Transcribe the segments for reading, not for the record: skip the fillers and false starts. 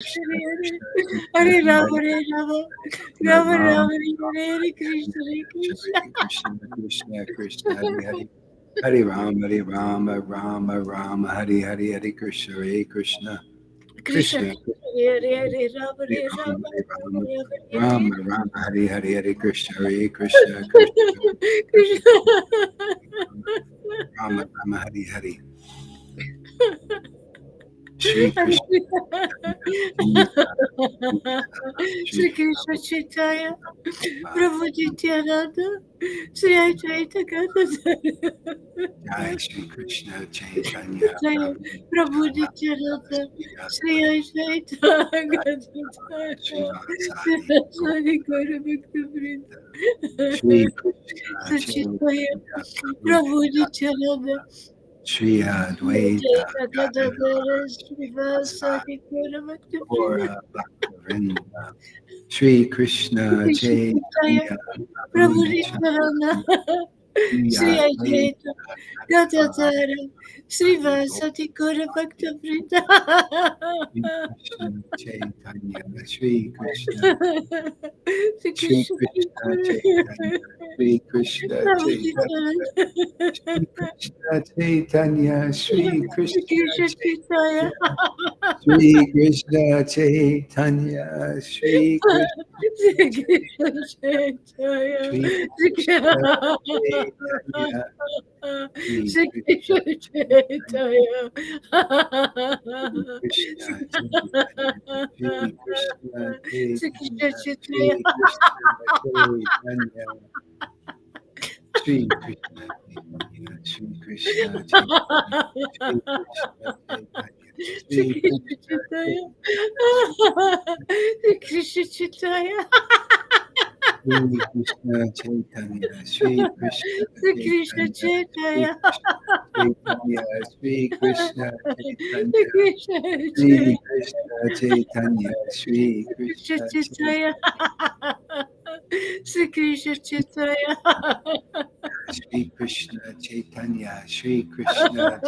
Shri Hare Hare Rama, Hare Hare Rama, Rama Rama Rama Rama, Hare Hare, Krishna, Hare Krishna. Hare Krishna Krishna Krishna Hare Hare Hare Rama Rama Rama Hare Hare Hare Krishna Krishna Krishna, Krishna Krishna, Hare Hare, Rama, Hare Hare Rama Rama, Hare Rama Rama, Hare Rama Rama Hare Hare Hare Krishna Krishna Krishna Krishna. Rama Rama Hare Hare Shri Krishna Shri Krishna Chaitanya, Prabhu Nityananda, Shri Advaita Gadadhara. Jai Shri Krishna Chaitanya Prabhu Nityananda, Shri Advaita Gadadhara. Srivasadi Saraswati Gaura Bhakta Vrinda. Shri Krishna Sachitaya, Chaitanya Prabhu Prabhu Nityananda, Shri Advaita Gadadhara, Gadadhara Srivasadi Gaura Bhakta Vrinda. Gora Bhaktavinda Shri Krishna Chaitanya, Chaitanya Prabhu Prabhu Nityananda, Shri Shri Advaita Advaita, Gadadhara Gadadhara, Srivasati Gaura Bhakta Vrinda. Shri Krishna Chaitanya Shri Krishna Shri Shri Krishna Krishna Chaitanya Chaitanya, Shri Krishna Prabhu Chaitanya Nityananda, Shri Krishna Chaitanya Shri Shri Krishna Krishna Chaitanya. Chaitanya Shri Krishna Chaitanya Shri Krishna Shri Krishna Chaitanya, Shri Shri Krishna Chaitanya Shri Shri Krishna Krishna Chaitanya, Shri Krishna Chaitanya Shri Krishna Shri Krishna Chaitanya Chaitanya, Shri Krishna Chaitanya Shri Krishna Chaitanya Shri Krishna Chaitanya Shri Krishna Chaitanya Shri Shri Krishna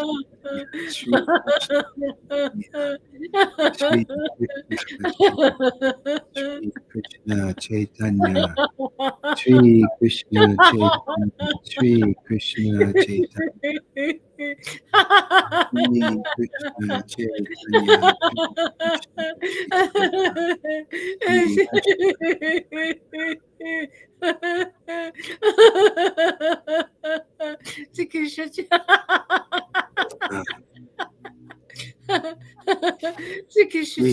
Krishna Chaitanya, Chaitanya Shri Krishna Chaitanya, Shri Krishna Chaitanya, Shri Krishna Shri Krishna Chaitanya, Shri Chaitanya, Krishna Chaitanya, Shri Krishna Shri Chaitanya, Krishna Shri Chaitanya, Krishna Chaitanya, Shri Krishna Krishna Chaitanya, Shri Krishna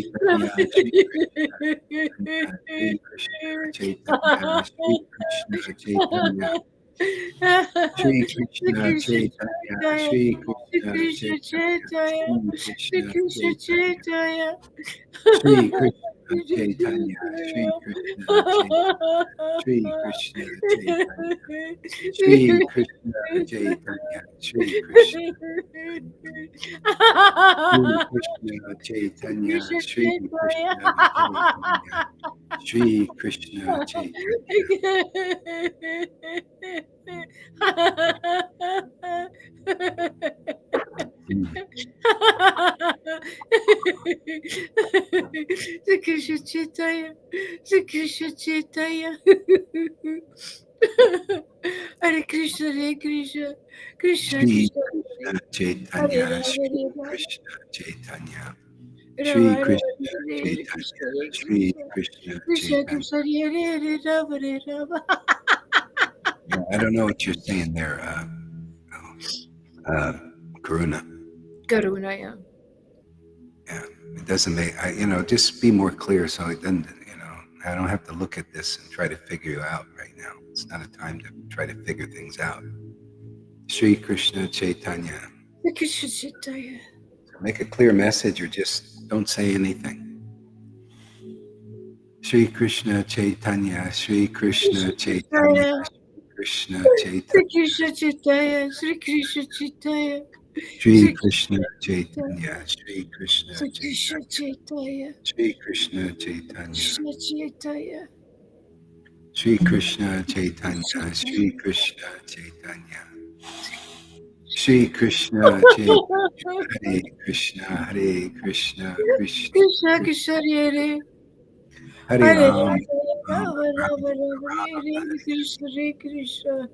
Chaitanya, Shri Krishna Chaitanya, Shri Krishna Chaitanya, Shri Krishna Chaitanya, Shri Krishna Chaitanya, Shri Krishna Chaitanya, Shri Krishna Chaitanya, Shri Krishna Chaitanya. Shri Krishna Chaitanya, Shri Krishna Chaitanya, Shri Krishna Shri Krishna Shri Krishna Shri Chaitanya, Krishna Chaitanya, Shri Krishna Chaitanya, Shri Krishna Chaitanya, Shri Krishna Chaitanya, Shri Shri Krishna Krishna Chaitanya, Chaitanya, Shri Shri Krishna Krishna Chaitanya, Chaitanya, Shri Shri Krishna Krishna Chaitanya, Chaitanya, Shri Krishna Chaitanya, Shri Krishna Chaitanya, Shri Krishna Chaitanya, Shri Krishna Chaitanya, Shri Krishna Shri Krishna Chaitanya, Shri Krishna Chaitanya, Shri Krishna Chaitanya. Shri Krishna Chaitanya, Shri Krishna Chaitanya. Hare Krishna, Hare Krishna, Krishna Shri Krishna, Krishna Hare Chaitanya, Rama, Shri Hare Rama, Krishna Chaitanya, Rama Shri Hare Krishna Hare, Hare Chaitanya, Krishna, Hare Shri Krishna, Krishna Krishna Chaitanya. Krishna, Hare Hare, Rama Hare Rama. Yeah, I don't know what you're saying there, Karuna. Karuna, yeah. Yeah, it doesn't make, just be more clear so it doesn't, I don't have to look at this and try to figure you out right now. It's not a time to try to figure things out. Shri Krishna Chaitanya. Hare Krishna Chaitanya. Make a clear message or just don't say anything. Shri Krishna Chaitanya, Shri Krishna Chaitanya, Shri Krishna Shri Chaitanya, Krishna Chaitanya, Shri Krishna Chaitanya, Shri Shri Krishna Krishna Chaitanya, Shri Krishna Chaitanya, Shri Krishna Chaitanya, Chaitanya, Shri Krishna Chaitanya, Krishna Chaitanya, Shri Krishna Krishna Chaitanya, Shri Chaitanya, Krishna Chaitanya, Shri Krishna, Jai Hare Krishna, Hare Krishna, Krishna Krishna Krishna, Krishna Hare Hare Hare Ram, Ram Rama Ram, Rama Rama Hare Ram Krishna Hare Krishna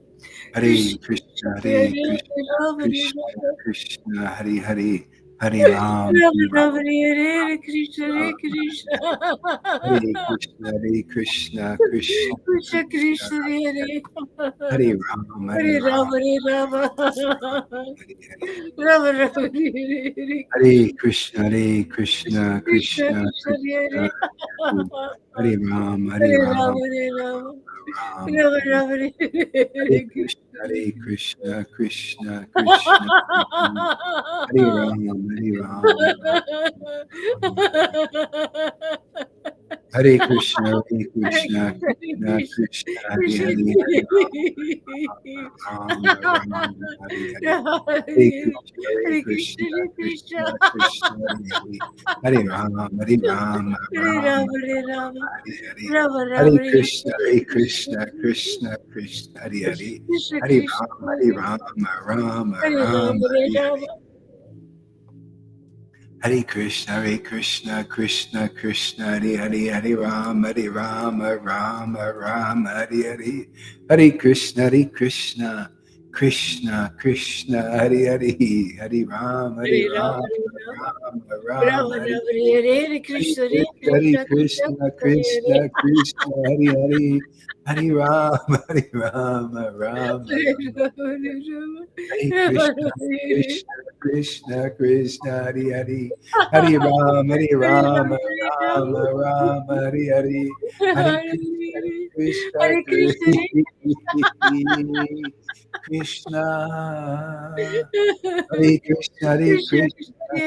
Hare Krishna Krishna, Hare Hare Krishna, Rama Krishna Rama Krishna, Hare Hare, Hare Ram, Rama Hare Rama Hare Krishna Hare Ram, Krishna Hare Krishna, Hare Krishna, Krishna Krishna Krishna, Krishna Hare Hare Ram, Hare Hare Ram, Rama Hare Hare. Rama Rama Hare Hare Krishna, Hare Krishna, Krishna Krishna Krishna Krishna, Hare Hare Hare Ram, Hare Hare Ram, Rama Hare Rama Ram, Rama Hare Rama Hare Hare Krishna, Krishna Hare Krishna, Krishna Krishna, Hare Ram, Hare Ram, Ram, Hare Krishna, Hare Hare Krishna, Krishna, Krishna Krishna, Hare Krishna Hare, Hare Ram, Ram, Hare Hare. Hare Krishna, Hare Hare Krishna, Krishna, Krishna Krishna, Hare Hare, Hare Ram, Hare Ram, Hare Ram, Rama, Hare Rama, Hare Hare. Rama Hare Rama, Hare Krishna, Hare Krishna, Krishna Krishna, Hare Hare. Krishna, Hare Krishna, Ram, Hare Ram, Ram, Hare Ram, Rama, Hare Hare Hare. Rama, Hare Krishna, Hare Krishna, Krishna Krishna, Hare Hare, Hare Ram, Hare Ram, Ram, Ram, Hare Hare. Hare Krishna, Hare Krishna, Krishna Krishna, Hare Hare, Hare Ram, Hare Hare Rama, Ram, Hare Rama, Ram, Ram, Rama Hare Rama, Hare. Hare Hare Hare Krishna, Hare Krishna, Hare Krishna, Krishna, Krishna, Hare Krishna Krishna, Hare Hare, Hare Ram, Hare Ram, Ram, Hare Ram. Rama, Hare Rama, Hare Rama Krishna, Rama, Hare Krishna, Krishna, Krishna, Hare Hare, Hare Ram, Hare Ram, Ram, Rama, Ram, Hare Hare, Hare Krishna, Hare Krishna, Hare Krishna, Hare Krishna, Hare Krishna, Krishna, Hare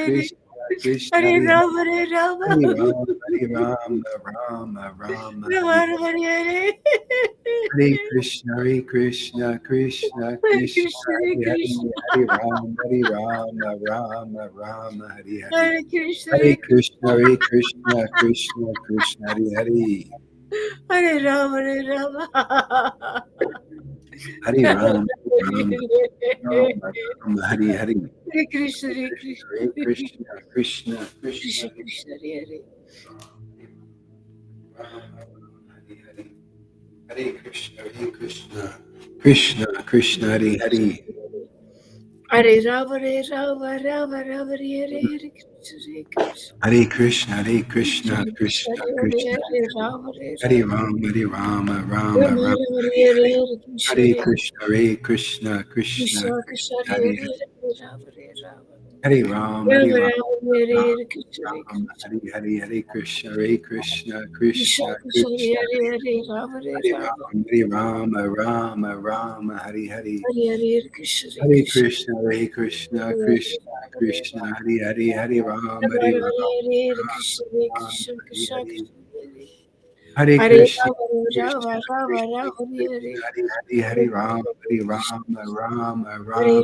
Krishna, Krishna, Hare Hare Rama, Hare Rama, Hare Ram, Hare Ram, Ram, Ram, Rama Hare Rama, Hare Hare Krishna, Hare Krishna, Krishna Hare Krishna, Krishna, Hare Krishna, Hare, Hare Ram, Hare Ram, Ram, Ram, Hare Hare. Hare Krishna, Hare Hare Krishna, Krishna, Hare Krishna, Krishna Krishna, Hare Hare. Hare Rama, Hare Rama. Hare Ram, Ram, Ram, Ram, Hare Hare. Hare Krishna, Hare Hare Krishna, Krishna, Hare Krishna, Krishna Krishna, Krishna, Hare Krishna, Hare Ram, Hare Hare. Hare Krishna, Hare Krishna, Krishna Krishna, Hare Hare. Hare Rama, Hare Rama, Rama Rama, Hare Hare, Hare Krishna, Hare Krishna, Hare Krishna, Hare Krishna, Krishna, Krishna, Krishna Hare Krishna, Hare, Rama, Hare Hare Rama, Ram, Hare Rama, Rama Rama Rama, Rama, Hare Hare Hare. Hare, Krishna, Hare Hare Krishna, Hare Krishna, Krishna Krishna, Krishna, Krishna, Hare Hare Hare, Hare. Rama, Hare Rama, Hare Ram, Rama Hare Ram, Rama, Hare Ram Hare, Krishna, Hare Ram, Krishna, Hare Hare, Hare Krishna, Hare Krishna, Krishna, Krishna Krishna, Krishna, Hare Hare, Rama, Hare Hare Rama, Ram, Hare Rama, Rama Rama, Hare Hare. Hare Hare, Krishna, Hare Hare Krishna, Krishna, Hare Krishna, Hare Hare, Krishna Rama, Hare Krishna, Rama, Hare Hare, Hare Ram, Rama Hare Rama, Ram, Hare Hare, Krishna, Hare Ram, Krishna, Hare Krishna, Hare. Krishna, Hare Hare Hare Krishna, Rama, Krishna Rama Rama, Krishna, Rama, Hare Krishna, Hare Hare, Hare Ram, Hare Ram, Ram, Hare Ram, Hare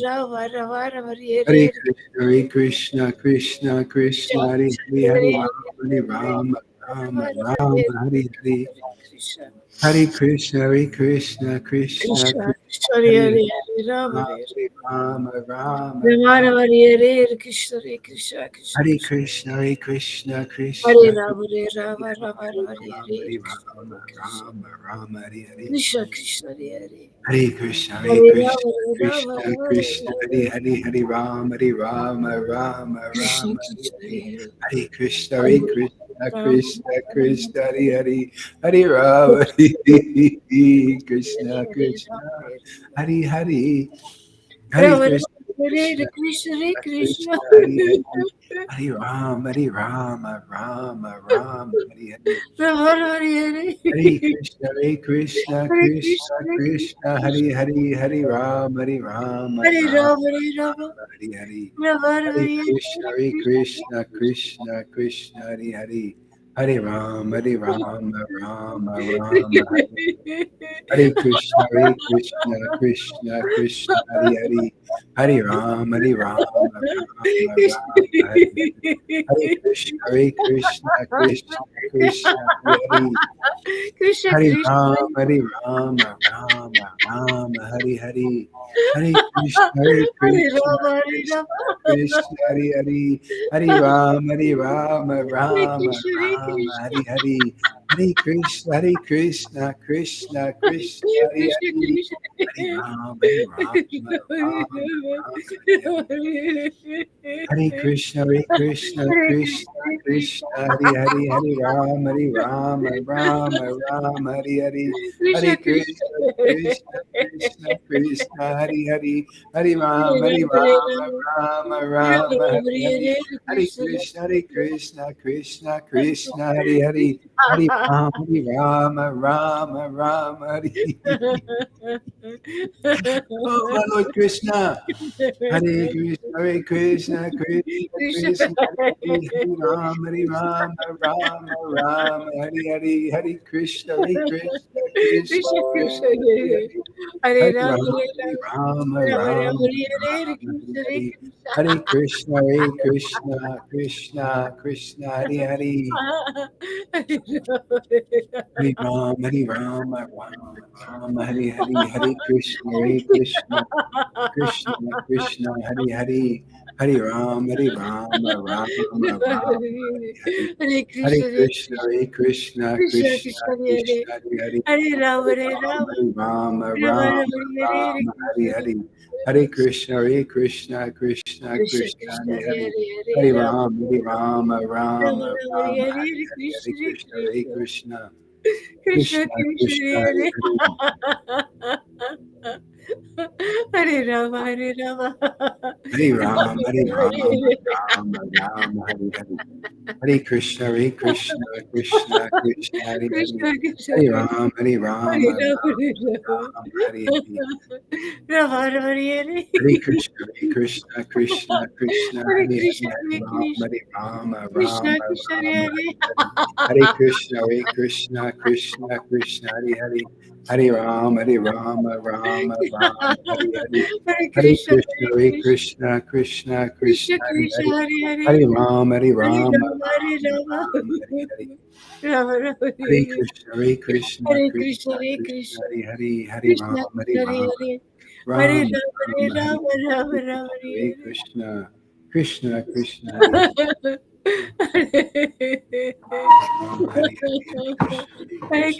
Rama Rama Rama Hare Hare Hare Krishna, Hare Krishna, Krishna Krishna Krishna, Hare Hare, Hare Hare Ram, Hare Ram, Ram, Rama Rama Ram, Hare Hare Hare. Krishna Hare Krishna, Hare Krishna, Krishna Krishna Krishna, Krishna Hare Hare Hare, Hare Rama Hare Ram, Ram, Rama Ram. Rama Hare Krishna Hare Krishna Krishna Hare Krishna Krishna, Hare Krishna, Hare Krishna Rama Krishna, Hare Hare Rama Rama Rama Ram, Hare Hare Krishna Ram, Hare Krishna Ram, Ram, Hare Hare. Krishna Krishna Hare Hare Krishna, Hare Hare Rama Krishna, Hare Rama Krishna Rama Krishna, Hare Hare Hare, Hare Ram, Hare Ram, Ram, Krishna Ram, Hare Krishna Hare. Hare Hare Krishna, Hare Hare Krishna, Rama Krishna Rama Krishna, Hare Hare. Hare Ram, Hare Krishna, Hare Krishna, Rama Hare Hare Hare. Hare Rama Krishna, Hare Krishna, Krishna Hare Krishna Krishna, Hare Hare. Hare Ram, Hare Ram, Ram, Ram, Hare Hare. Rama Hare Hare Krishna, Hare Krishna, Hare Krishna Krishna Hare Krishna, Krishna Hare Hare, Hare Ram, Hare Ram, Hare Ram, Rama Hare Rama Hare Hare. Rama Hare Hare Krishna, Hare Krishna Krishna, Krishna Krishna, Hare Hare. Hare Rama, Rama Rama, Hare Krishna, Krishna Krishna, Hare Hare, Hare Rama, Rama Rama, Hare Hare, Hare Krishna, Krishna Krishna, Hare Hare, Krishna Hare Krishna Rama, Rama, Hare Hare, Hare Krishna, Hare Rama Hare Krishna Rama Krishna, Hare Hare, Hare Rama, Hare Rama, Krishna Hare Hare Krishna Hare, Hare Krishna, Krishna Krishna, Hare Krishna Hare, Hare Krishna Rama, Krishna Rama, Hare Hare. Hare Krishna, Hare Krishna Krishna Krishna, Hare Hare, Hare Rama, Hare Hare, Hare Krishna Krishna, Krishna, Hare Hare, Hare Rama, Hare Hare, Hare Krishna, Krishna, Hare Hare, Hare Rama, Hare Hare. Oh, my Lord Krishna. Hare Krishna, Krishna, Hare Rama, Rama, Hare Hare, Hare Krishna, Krishna, Krishna Hare Hare, Hare Hare Rama Rama, Hare Rama, Rama Rama Rama, Hare Hare Krishna Hare Hare, Krishna Hare Krishna, Krishna, Hare Hare, Hare Rama, Rama, Hare Hare, Hare Krishna, Krishna, Hare Hare, Hare Rama, Hare Hare, Hare Hare Krishna Hare Krishna, Krishna Krishna Krishna Hare Hare Hare, Hare Rama Hare Hare Rama Rama, Rama Rama Hare Hare Krishna Hare, Hare Krishna, Krishna Krishna, Krishna Hare Hare Hare, Hare Hare Rama Rama, Rama Rama Hare Hare Hare, Krishna Hare Hare Krishna, Krishna Krishna Krishna, Krishna Krishna, Hare Hare Hare, Hare Rama Hare Rama Hare Rama Rama, Rama Hare Hare Hare, Hare Krishna, Krishna, Hare Hare, Krishna Krishna Hare Hare Rama, Hare Rama Hare Rama Hare Hare, Rama Rama Hare Hare Krishna, Krishna, Hare Hare Krishna Hare, Hare Krishna Hare Rama, Krishna Krishna Hare Hare Hare, Hare Krishna, Krishna, Hare Hare, Hare Rama, Hare Hare, Hare Hare Krishna Krishna, Hare Krishna Krishna, Krishna Hare Krishna Hare, Hare Hare Hare Hare Rama, Rama Hare Rama Hare Hare, Rama Rama Hare Hare Krishna, Hare Krishna Krishna, Hare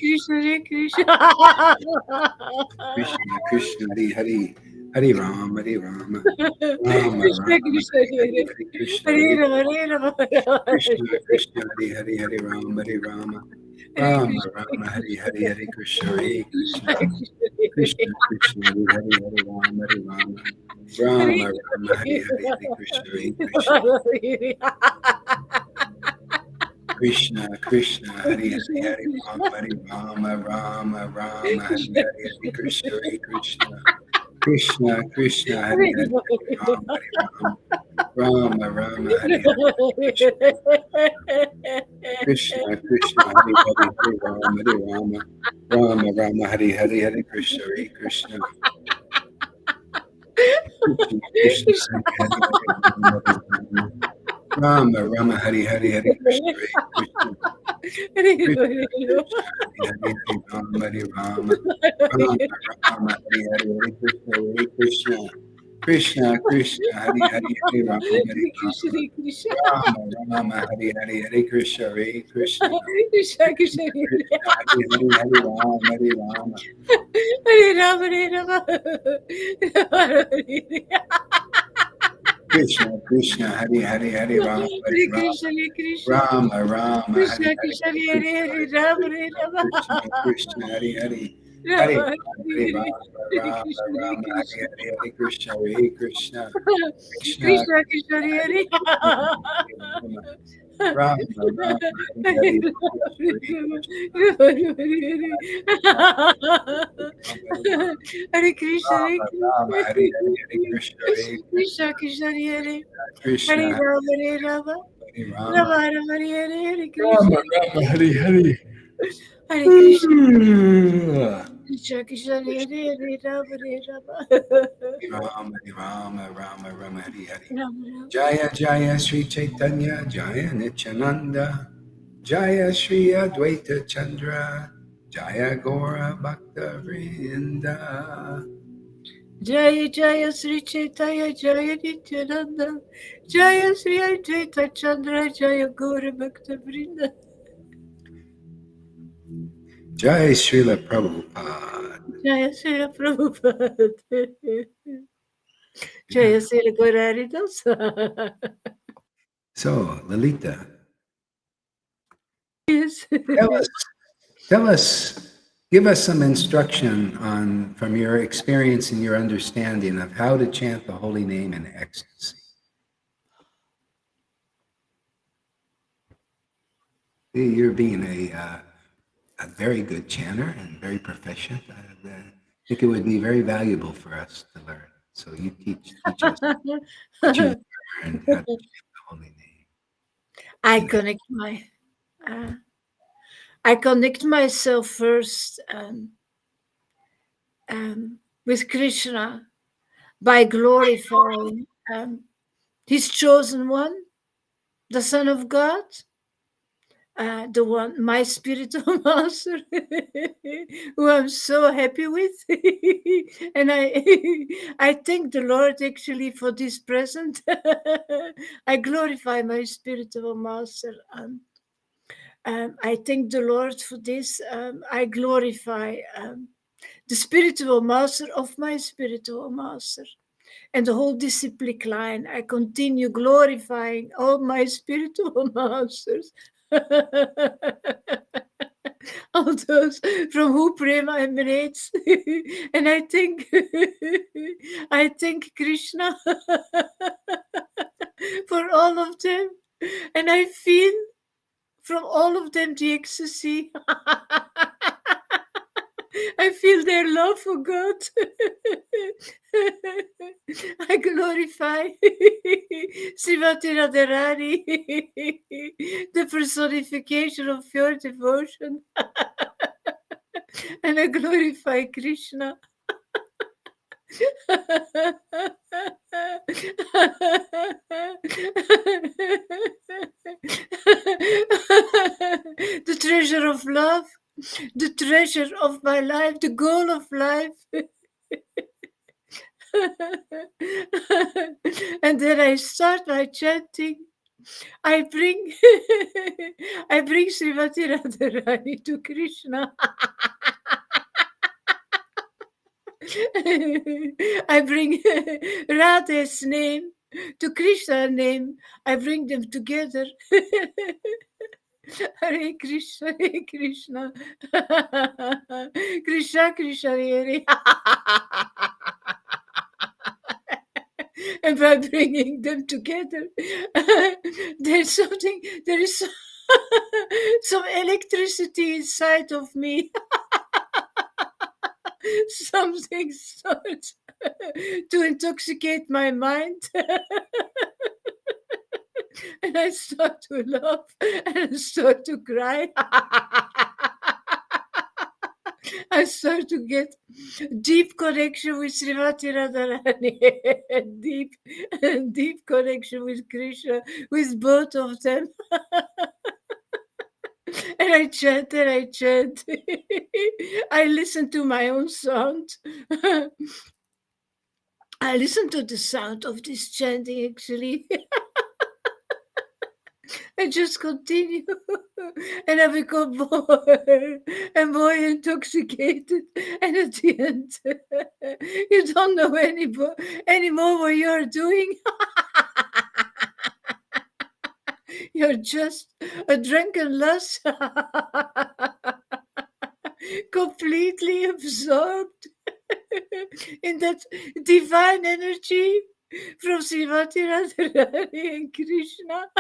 Krishna Hare Hare, Hare Krishna Rama, Krishna Hare Hare Hare Rama Hare Hare Hare, Rama Rama Hare Rama Krishna, Hare Krishna, Hare Hare, Rama, Hare Hare, Hare Krishna, Hare Krishna Hare Krishna Hare Hare, Hare Rama, Krishna Krishna Hare Hare Krishna, Hare Rama Hare Rama Hare Krishna, Hare Rama, Hare Krishna Hare Krishna, Hare Krishna, Hare Rama, Hare Krishna, Krishna, Hare Rama, Hare Krishna, Krishna, Rama, Krishna, Hare Krishna, Rama, Hare Krishna, Krishna, Rama, Krishna, Hare Krishna Krishna Hare Krishna, Krishna, Krishna Krishna Krishna, Hare Rama, Hare Rama Hare Rama Rama Krishna, Hare Rama, Hare Krishna Hare Krishna Hare Krishna Hare, Krishna Krishna, Hare Hare Rama Hare Krishna, Rama Hare Rama Hare Hare Krishna Hare Rama, Krishna Hare Krishna, Krishna, Krishna Krishna Hare Rama, Rama, Hare Hare Hare Krishna Hare Rama, Krishna Hare Krishna, Krishna Krishna Hare Krishna, Hare Rama Hare Rama Hare Rama. Rama Rama Hare Hare Rama Krishna. Rama Hare Hare. Hare Krishna. Krishna Krishna Hare Hare Rama Hare Rama. Rama Rama Rama Rama Hare Hare. Rama Rama. Jaya Jaya Sri Chaitanya Jaya Nityananda Jaya Sri Advaita Chandra Jaya Gora Bhakta Vrinda. Jaya Jaya Sri Chaitanya Jaya Nityananda Jaya Sri Advaita Chandra Jaya Gaura Bhakta Vrinda. Jai Srila Prabhupada. Jaya Sri Prabhupada. Jaya Sri Gaurari Dasa. So, Lalita, Yes. tell us, give us some instruction on from your experience and your understanding of how to chant the holy name in ecstasy. You're being a very good chanter and very proficient. I think it would be very valuable for us to learn. So you teach us what you've learned how to chant the holy name. I connect my uh, I connect myself first with Krishna by glorifying His chosen one, the Son of God, the one, my spiritual master, who I'm so happy with, and I thank the Lord actually for this present. I glorify my spiritual master. I thank the Lord for this. I glorify the spiritual master of my spiritual master and the whole disciplic line. I continue glorifying all my spiritual masters. All those from who Prema emanates. And I thank Krishna for all of them. And I feel from all of them the ecstasy. I feel their love for God. I glorify Srimati Radharani, the personification of pure devotion. And I glorify Krishna. The treasure of love, the treasure of my life, the goal of life. And then I start my chanting. I bring I bring Srimati Radharani to Krishna. I bring Radha's name to Krishna's name. I bring them together. Hare Krishna, Hare Krishna. Krishna, Krishna, Hare. And by bringing them together, there is some electricity inside of me. Something starts to intoxicate my mind. And I start to laugh and I start to cry. I start to get deep connection with Srimati Radharani, deep connection with Krishna, with both of them. And I chant and I chant. I listen to my own sound. I listen to the sound of this chanting actually. I just continue. And I become more and more intoxicated. And at the end, you don't know anymore what you're doing. You're just a drunken lush, completely absorbed in that divine energy from Srimati Radharani and Krishna.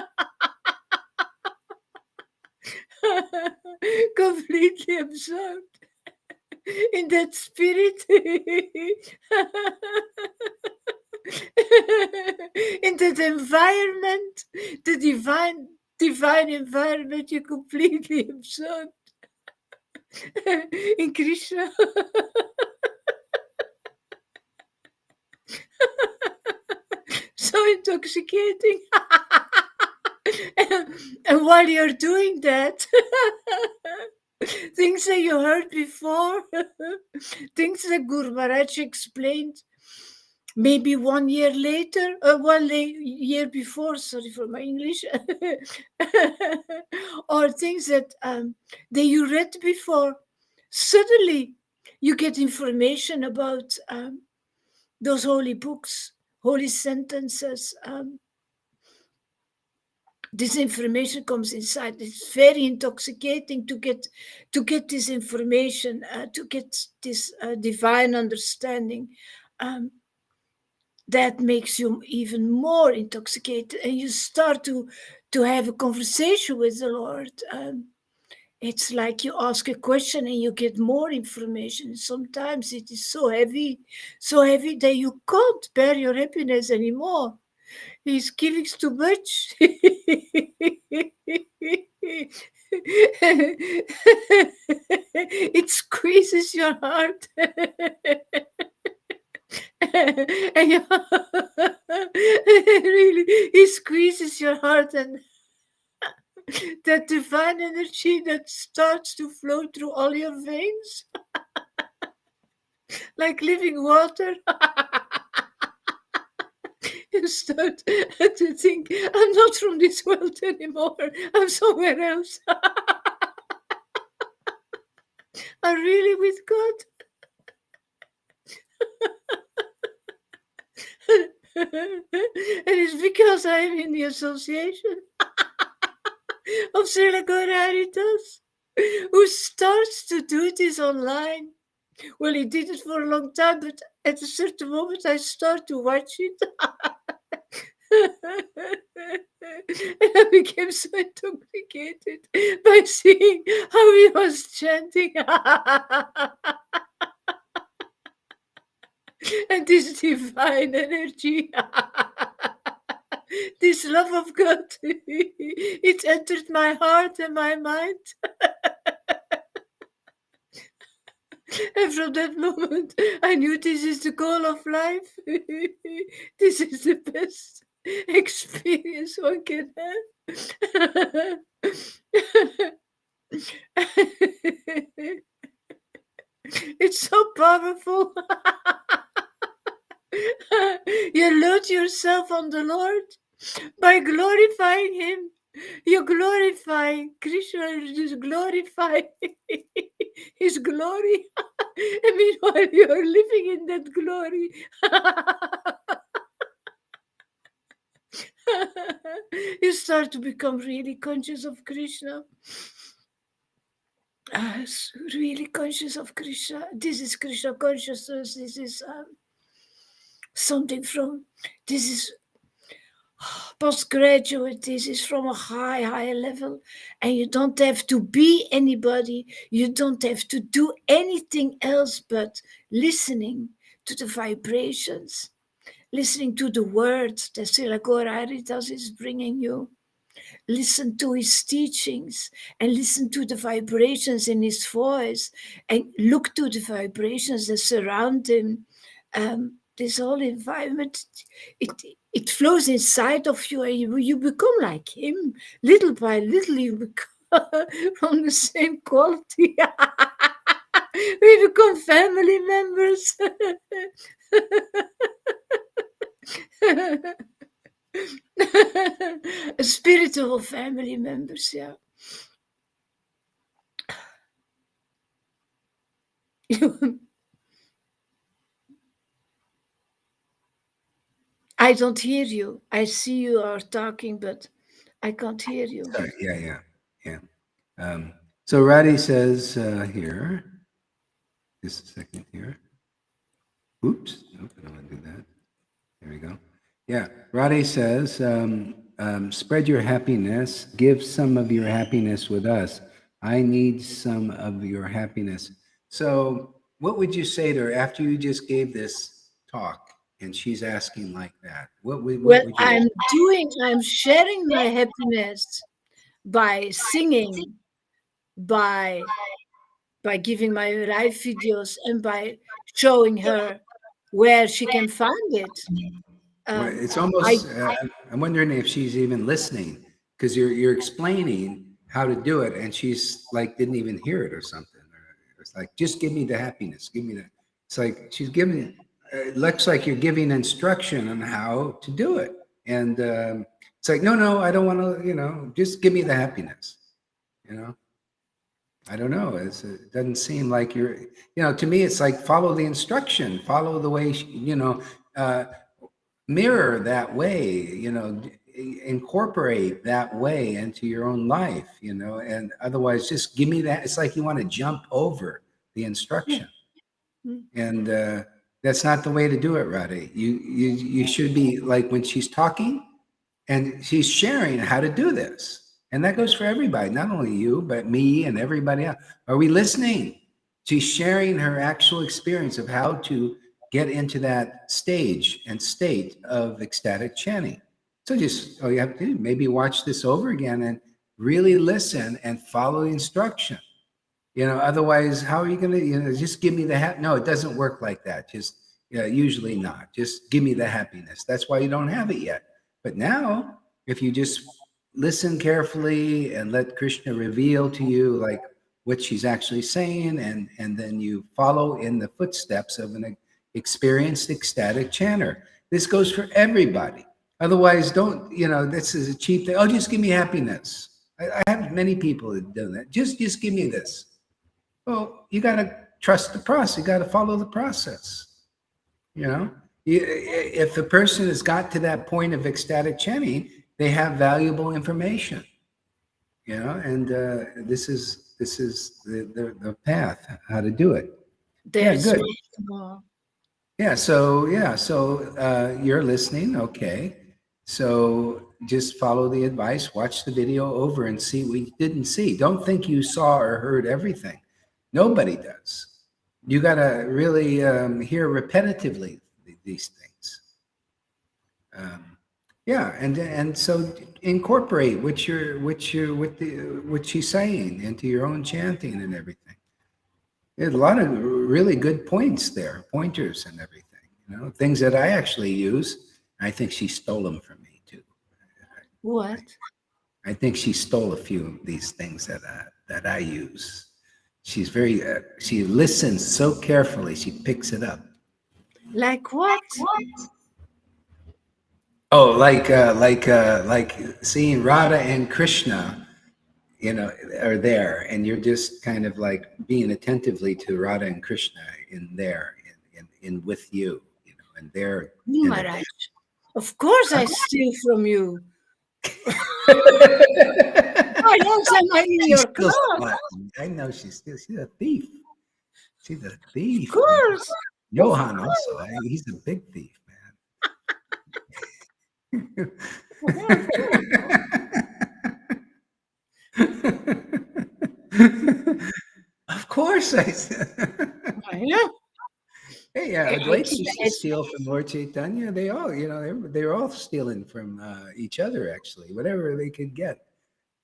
Completely absorbed in that spirit. in that environment, the divine environment, you're completely absorbed in Krishna. So intoxicating. And while you're doing that, things that you heard before, things that Guru Maharaj explained maybe 1 year later, year before, sorry for my English, or things that you read before, suddenly you get information about those holy books, holy sentences. This information comes inside. It's very intoxicating to get this information, to get this divine understanding. That makes you even more intoxicated, and you start to have a conversation with the Lord. It's like you ask a question and you get more information. Sometimes it is so heavy that you can't bear your happiness anymore. He's giving too much. It squeezes your heart. And really, it squeezes your heart, and that divine energy that starts to flow through all your veins like living water. You start to think, I'm not from this world anymore. I'm somewhere else. I'm really with God. And it's because I'm in the association of Srila Gauraritas, who starts to do this online. Well, he did it for a long time, but at a certain moment I start to watch it. And I became so intoxicated by seeing how he was chanting. And this divine energy, this love of God, it entered my heart and my mind. And from that moment, I knew this is the goal of life. This is the best experience one can have. It's so powerful. You load yourself on the Lord by glorifying Him. You glorify Krishna, just glorify His glory. And meanwhile, you are living in that glory. You start to become really conscious of Krishna. Really conscious of Krishna. This is Krishna consciousness. This is something from, this is postgraduate. This is from a higher level. And you don't have to be anybody. You don't have to do anything else but listening to the vibrations, listening to the words that Srila Gauraritas is bringing you. Listen to his teachings and listen to the vibrations in his voice and look to the vibrations that surround him. This whole environment, it flows inside of you, and you become like him. Little by little, you become from the same quality. We become family members. Spiritual family members, yeah. I don't hear you. I see you are talking, but I can't hear you. Sorry. Yeah. So Radhi says here, just a second here. Oops. Nope, I don't want to do that. There we go. Yeah. Radhi says, spread your happiness. Give some of your happiness with us. I need some of your happiness. So what would you say to her after you just gave this talk? and she's asking like that, what Well, would you? I'm sharing my happiness by singing, by giving my live videos, and by showing her where she can find it. Well, Um, it's I almost. I'm wondering if she's even listening because you're explaining how to do it, and she's like didn't even hear it or something. Or it's like just give me the happiness, give me the. It's like she's giving. It looks like you're giving instruction on how to do it, and it's like no, I don't want to. Just give me the happiness. You know, I don't know. It doesn't seem like you're. To me, it's like follow the instruction, follow the way. Uh, Mirror that way, incorporate that way into your own life, and otherwise just give me that. It's like you want to jump over the yeah. instruction, Mm. and that's not the way to do it, Radhe. You should be like when she's talking and she's sharing how to do this, and that goes for everybody, not only you but me and everybody else. Are we listening? She's sharing her actual experience of how to get into that stage and state of ecstatic chanting. So just all you have to do, maybe watch this over again and really listen and follow the instruction. Otherwise, how are you going to, just give me the no, it doesn't work like that. Just, usually not. Just give me the happiness. That's why you don't have it yet. But now, if you just listen carefully and let Krishna reveal to you like what she's actually saying, and then you follow in the footsteps of an experienced ecstatic chanter. This goes for everybody. Otherwise, don't, this is a cheap thing. Oh, just give me happiness. I have many people that do that. Just give me this. Well, you got to trust the process. You got to follow the process. You know, if the person has got to that point of ecstatic chanting, they have valuable information. And this is the path how to do it. There Yeah, is good. much more. So you're listening. Okay. So just follow the advice, watch the video over and see what you didn't see. Don't think you saw or heard everything. Nobody does. You got to really hear repetitively these things. Um, yeah, and so incorporate what she's saying into your own chanting and everything. There's a lot of really good points there, pointers and everything. Things that I actually use. I think she stole them from me too. I, What? I think she stole a few of these things that I use. She's very. She listens so carefully. She picks it up. Like what? Oh, like seeing Radha and Krishna, are there, and you're just kind of like being attentively to Radha and Krishna in there, in with you, and they're in the Maharaj. Of course I steal from you. Why else am I in She your steals a club? lot. I know she steals. She's a thief. She's a Of thief, man. course. Of Johan also. course. He's a big thief, man. Of Of course, I said. course. Yeah. Hey, Advaita It's, used to it's steal from Lord Caitanya. They all, they're all stealing from each other, actually, whatever they could get.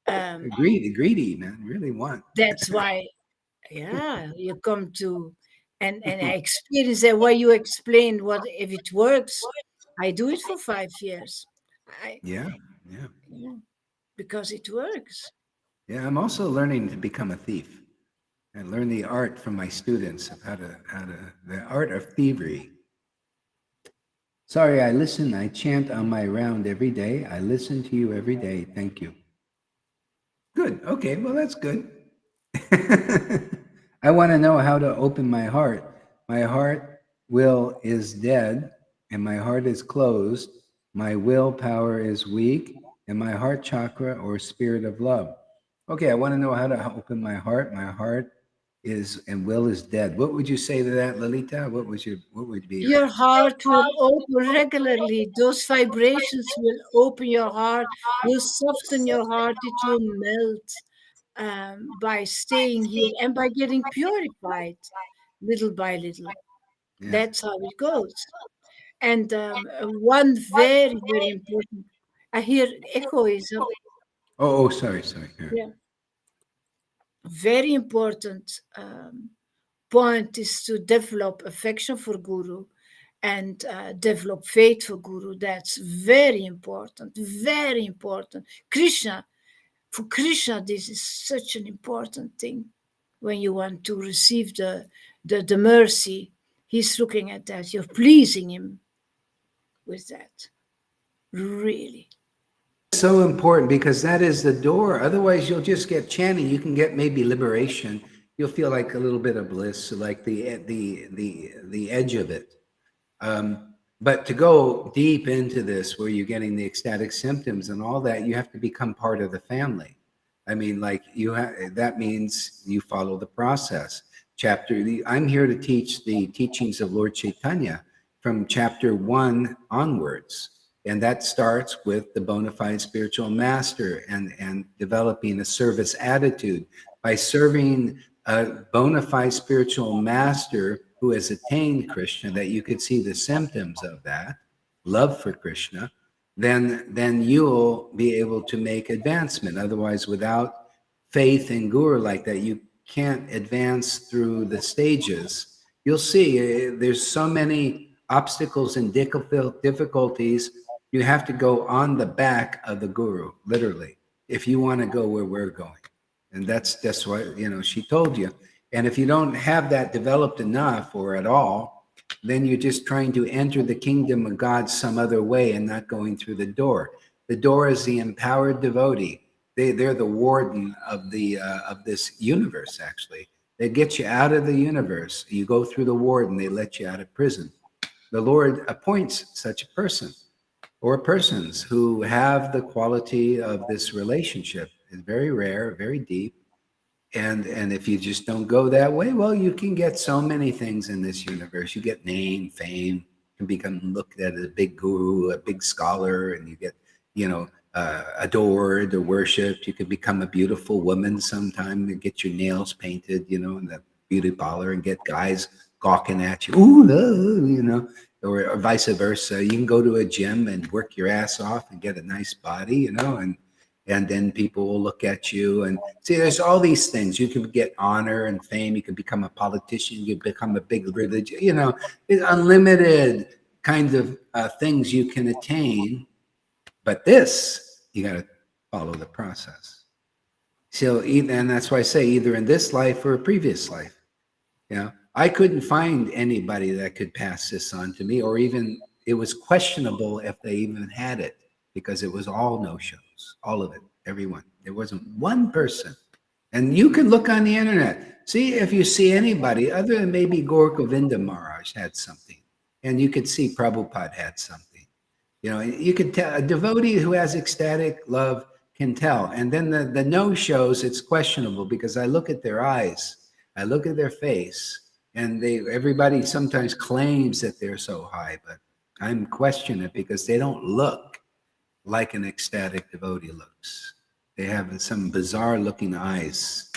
um Greedy, man, really want. that's why, yeah, you come to, and I experience that why you explained what if it works. I do it for 5 years. I Yeah, yeah, Yeah, because it works. yeah. I'm also learning to become a thief and learn the art from my students of how to the art of thievery. Sorry, I listen. I chant on my round every day. I listen to you every day. Thank you. Good. Okay. Well, that's good. I want to know how to open my heart. My heart will is dead, and my heart is closed. My willpower is weak, and my heart chakra or spirit of love. Okay, I want to know how to open my heart. My heart is and will is dead. What would you say to that, Lalita? What would be your Your answer? heart will open regularly. Those vibrations will open your heart, will soften your heart. It will melt by staying here and by getting purified little by little. Yeah. That's how it goes. And one very, very important, I hear echoism. Oh, sorry. Yeah. Yeah. Very important point is to develop affection for Guru and develop faith for Guru. That's very important, very important. Krishna, for Krishna, this is such an important thing. When you want to receive the mercy, he's looking at that. You're pleasing him with that. Really. So important because that is the door. Otherwise, you'll just get chanting. You can get maybe liberation. You'll feel like a little bit of bliss, like the edge of it. But to go deep into this, where you're getting the ecstatic symptoms and all that, you have to become part of the family. I mean, like that means you follow the process. I'm here to teach the teachings of Lord Caitanya from chapter 1 onwards. And that starts with the bona fide spiritual master and developing a service attitude. By serving a bona fide spiritual master who has attained Krishna, that you could see the symptoms of that, love for Krishna, then you'll be able to make advancement. Otherwise, without faith in Guru like that, you can't advance through the stages. You'll see there's so many obstacles and difficulties. You have to go on the back of the Guru, literally, if you want to go where we're going. And that's what, she told you. And if you don't have that developed enough or at all, then you're just trying to enter the kingdom of God some other way and not going through the door. The door is the empowered devotee. They're the warden of this universe, actually. They get you out of the universe. You go through the warden, they let you out of prison. The Lord appoints such a person or persons who have the quality of this relationship. It's very rare, very deep. And if you just don't go that way, well, you can get so many things in this universe. You get name, fame, you can become looked at as a big guru, a big scholar, and you get, adored or worshipped. You could become a beautiful woman sometime and get your nails painted, in the beauty parlor and get guys gawking at you. Ooh, or vice versa. You can go to a gym and work your ass off and get a nice body, and then people will look at you and see, there's all these things. You can get honor and fame. You can become a politician. You can become a big religion. It's unlimited kinds of things you can attain. But this, you got to follow the process. So, and that's why I say either in this life or a previous life. I couldn't find anybody that could pass this on to me, or even it was questionable if they even had it, because it was all no-shows, all of it, everyone. There wasn't one person. And you can look on the internet, see if you see anybody other than maybe Gaur Govinda Maharaj had something. And you could see Prabhupada had something. You could tell a devotee who has ecstatic love can tell. And then the no-shows, it's questionable because I look at their eyes, I look at their face, and everybody sometimes claims that they're so high, but I'm questioning it because they don't look like an ecstatic devotee looks. They have some bizarre looking eyes,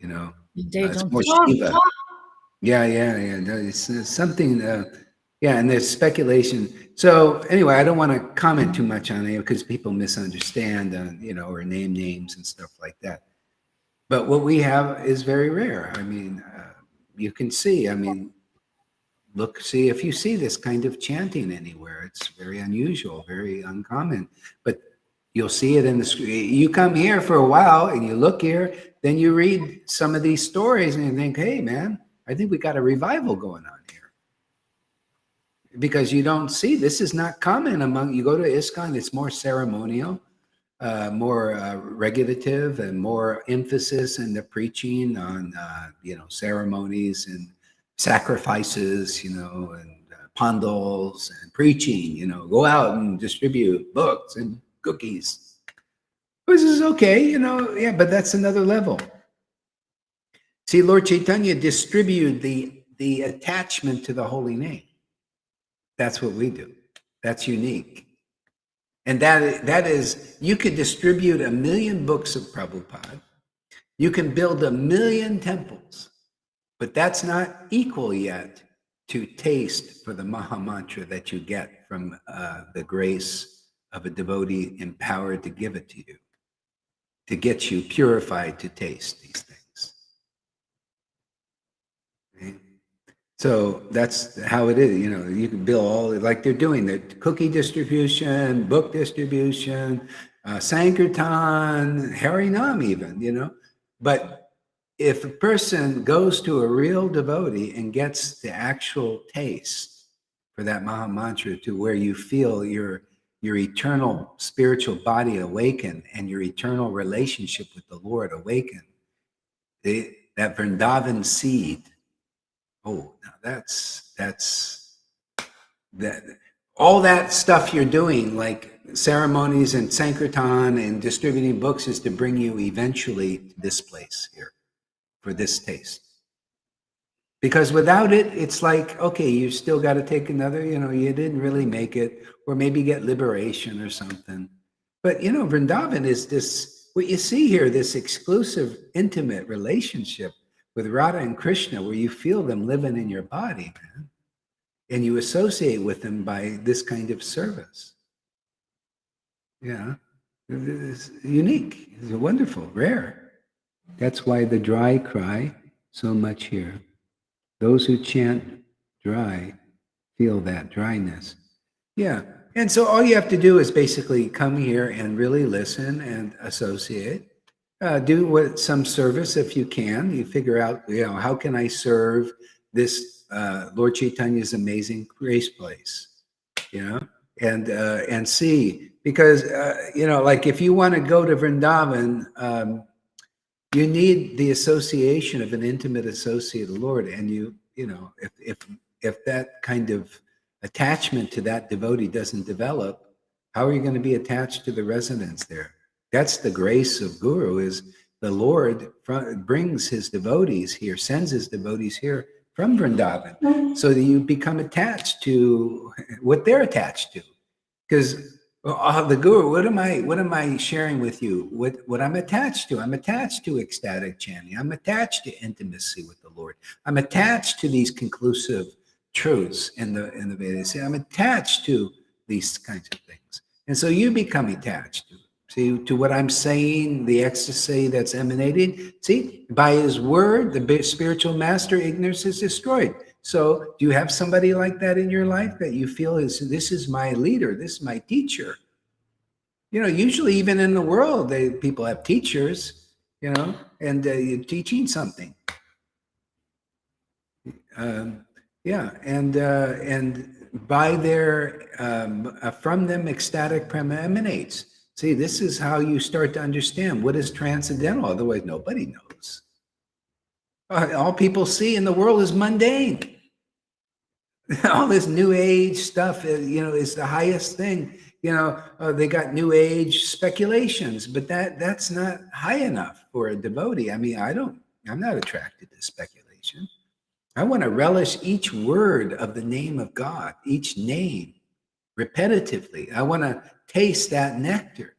They it's don't more talk. Shiva. Yeah. No, it's something, and there's speculation. So anyway, I don't want to comment too much on it because people misunderstand, or name names and stuff like that. But what we have is very rare. I mean, you can see, see if you see this kind of chanting anywhere. It's very unusual, very uncommon, but you'll see it in the street. You come here for a while and you look here, then you read some of these stories and you think, hey man, I think we got a revival going on here. Because you don't see, this is not common among, you go to ISKCON, it's more ceremonial, more regulative, and more emphasis in the preaching on, ceremonies and sacrifices, and pandals and preaching, go out and distribute books and cookies. Which is okay, but that's another level. See, Lord Caitanya distributed the attachment to the holy name. That's what we do. That's unique. And that is, you could distribute 1 million books of Prabhupada. You can build 1 million temples, but that's not equal yet to taste for the Maha Mantra that you get from the grace of a devotee empowered to give it to you, to get you purified to taste these things. Right? So that's how it is. You can bill all, like they're doing the cookie distribution, book distribution, Sankirtan, Harinam even, But if a person goes to a real devotee and gets the actual taste for that Maha Mantra, to where you feel your eternal spiritual body awaken and your eternal relationship with the Lord awaken, that Vrindavan seed, oh, now that's that. All that stuff you're doing, like ceremonies and Sankirtan and distributing books, is to bring you eventually to this place here for this taste. Because without it, it's like, okay, you still got to take another, you didn't really make it, or maybe get liberation or something. But, Vrindavan is this, what you see here, this exclusive, intimate relationship with Radha and Krishna, where you feel them living in your body, man. And you associate with them by this kind of service. Yeah. It's unique. It's wonderful, rare. That's why the dry cry so much here. Those who chant dry feel that dryness. Yeah. And so all you have to do is basically come here and really listen and associate. Do some service if you can. You figure out, how can I serve this Lord Chaitanya's amazing grace place, and see, because like if you want to go to Vrindavan, you need the association of an intimate associate of the Lord, and if that kind of attachment to that devotee doesn't develop, how are you going to be attached to the residents there? That's the grace of Guru, is the Lord brings his devotees here, sends his devotees here from Vrindavan, so that you become attached to what they're attached to. Because the Guru, what am I sharing with you? What I'm attached to? I'm attached to ecstatic chanting. I'm attached to intimacy with the Lord. I'm attached to these conclusive truths in the Vedas. I'm attached to these kinds of things, and so you become attached to what I'm saying, the ecstasy that's emanating. See, by his word, the spiritual master, ignorance is destroyed. So do you have somebody like that in your life that you feel this is my leader, this is my teacher? Usually even in the world, people have teachers, and you're teaching something. Yeah, and by their, from them ecstatic prema emanates. See, this is how you start to understand what is transcendental. Otherwise, nobody knows. All people see in the world is mundane. All this new age stuff, is the highest thing. They got new age speculations, but that's not high enough for a devotee. I mean, I'm not attracted to speculation. I want to relish each word of the name of God, each name repetitively. I want to taste that nectar.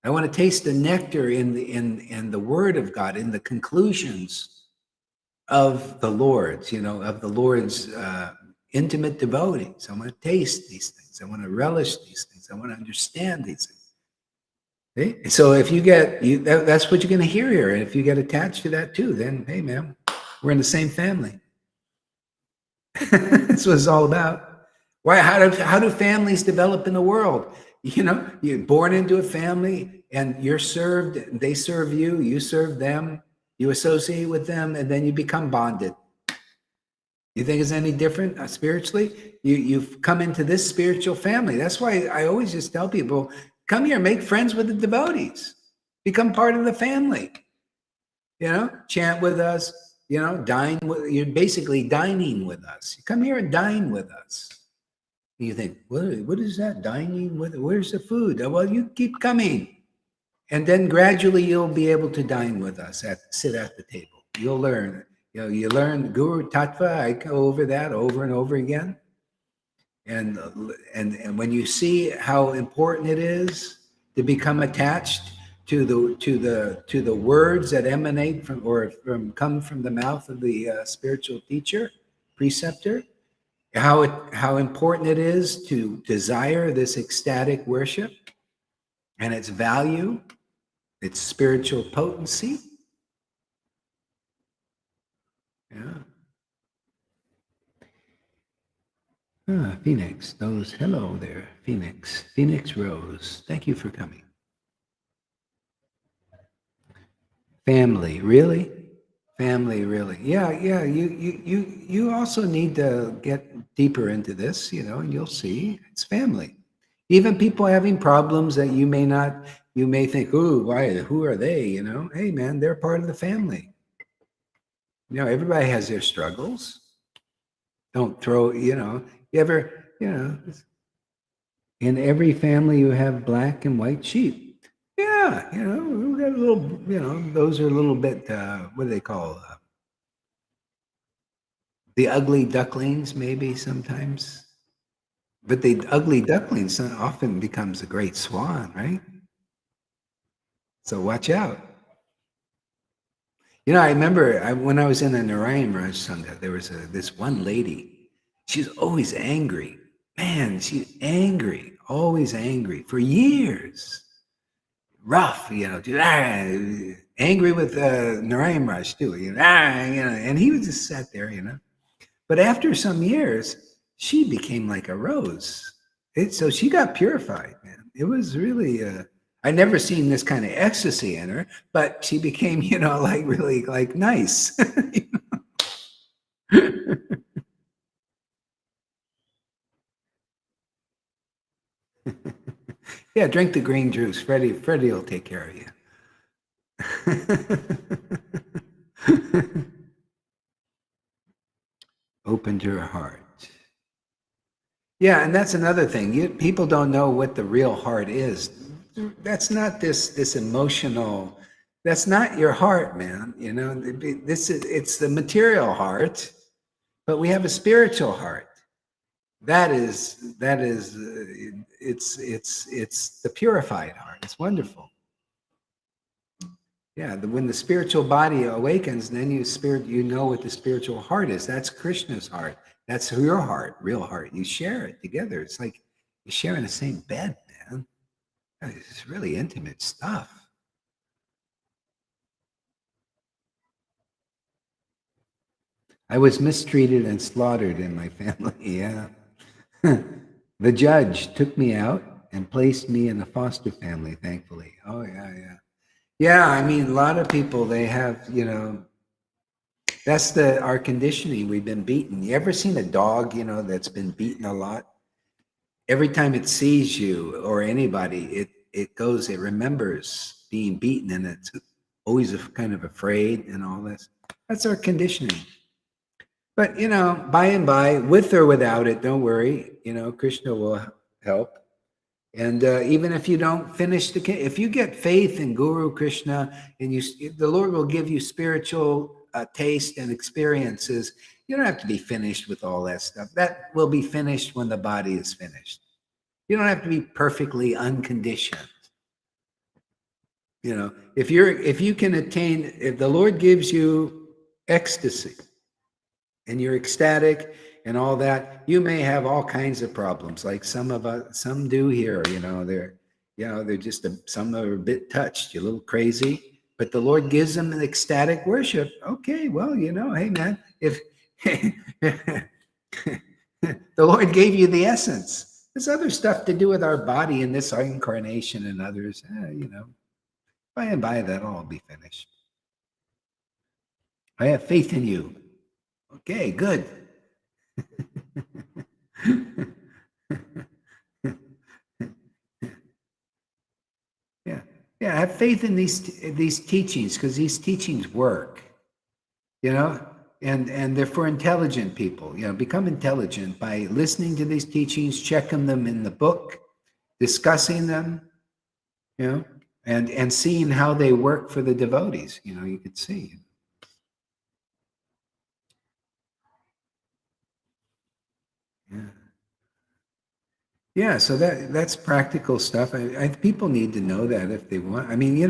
I want to taste the nectar in the word of God, in the conclusions of the Lord's, of the Lord's intimate devotees. I want to taste these things. I want to relish these things. I want to understand these things. Okay? So if you get, that's what you're going to hear here. And if you get attached to that too, then, hey, man, we're in the same family. That's what it's all about. Why? How do families develop in the world? You're born into a family and you're served. They serve you. You serve them. You associate with them, and then you become bonded. You think it's any different spiritually? You've come into this spiritual family. That's why I always just tell people, come here, make friends with the devotees. Become part of the family. Chant with us. Dine with. You're basically dining with us. You come here and dine with us. You think, what is that? Dining with? Where's the food? Well, you keep coming, and then gradually you'll be able to dine with us. Sit at the table. You'll learn. You learn Guru Tattva. I go over that over and over again. And when you see how important it is to become attached to the words that emanate from come from the mouth of the spiritual teacher, preceptor, how important it is to desire this ecstatic worship and its value, its spiritual potency. Yeah. Phoenix, hello there, Phoenix Rose. Thank you for coming. Family, really? Family, really? Yeah, yeah. You also need to get deeper into this, and you'll see it's family. Even people having problems that you may think, "Ooh, why? Who are they?" Hey, man, they're part of the family. Everybody has their struggles. Don't throw, you ever, in every family you have black and white sheep. Yeah, we got a little, those are a little bit, what do they call, the ugly ducklings, maybe sometimes. But the ugly duckling often becomes a great swan, right? So watch out. I remember when I was in the Narayan Raj Sangha, there was this one lady. She's always angry. Man, she's angry, always angry for years. Rough, just, angry with Narayan Raj too, and he was just sat there, But after some years, she became like a rose. So she got purified, man. It was really, I never seen this kind of ecstasy in her, but she became, like really like nice. Yeah, drink the green juice. Freddie will take care of you. Opened your heart. Yeah, and that's another thing. People don't know what the real heart is. That's not this emotional. That's not your heart, man. It's the material heart, but we have a spiritual heart. It's the purified heart. It's wonderful. Yeah, when the spiritual body awakens, then you know what the spiritual heart is. That's Krishna's heart. That's your heart, real heart. You share it together. It's like you're sharing the same bed, man. It's really intimate stuff. I was mistreated and slaughtered in my family. Yeah. The judge took me out and placed me in a foster family, thankfully. Oh, yeah, yeah. Yeah, I mean, a lot of people, they have, that's our conditioning. We've been beaten. You ever seen a dog, that's been beaten a lot? Every time it sees you or anybody, it remembers being beaten, and it's always kind of afraid and all this. That's our conditioning. But by and by, with or without it, don't worry. Krishna will help. And even if you don't finish if you get faith in Guru Krishna, and the Lord will give you spiritual taste and experiences. You don't have to be finished with all that stuff. That will be finished when the body is finished. You don't have to be perfectly unconditioned. If you can attain, if the Lord gives you ecstasy and you're ecstatic and all that, you may have all kinds of problems, like some do here. They're just some are a bit touched, a little crazy, but the Lord gives them an ecstatic worship. Okay, well, hey man, if the Lord gave you the essence, there's other stuff to do with our body in this incarnation and others. By and by, that'll all be finished. I have faith in you. Okay, good. Yeah, yeah. Have faith in these teachings, because these teachings work. And they're for intelligent people. Become intelligent by listening to these teachings, checking them in the book, discussing them. And seeing how they work for the devotees. You could see. Yeah. Yeah, so that's practical stuff. People need to know that if they want. I mean,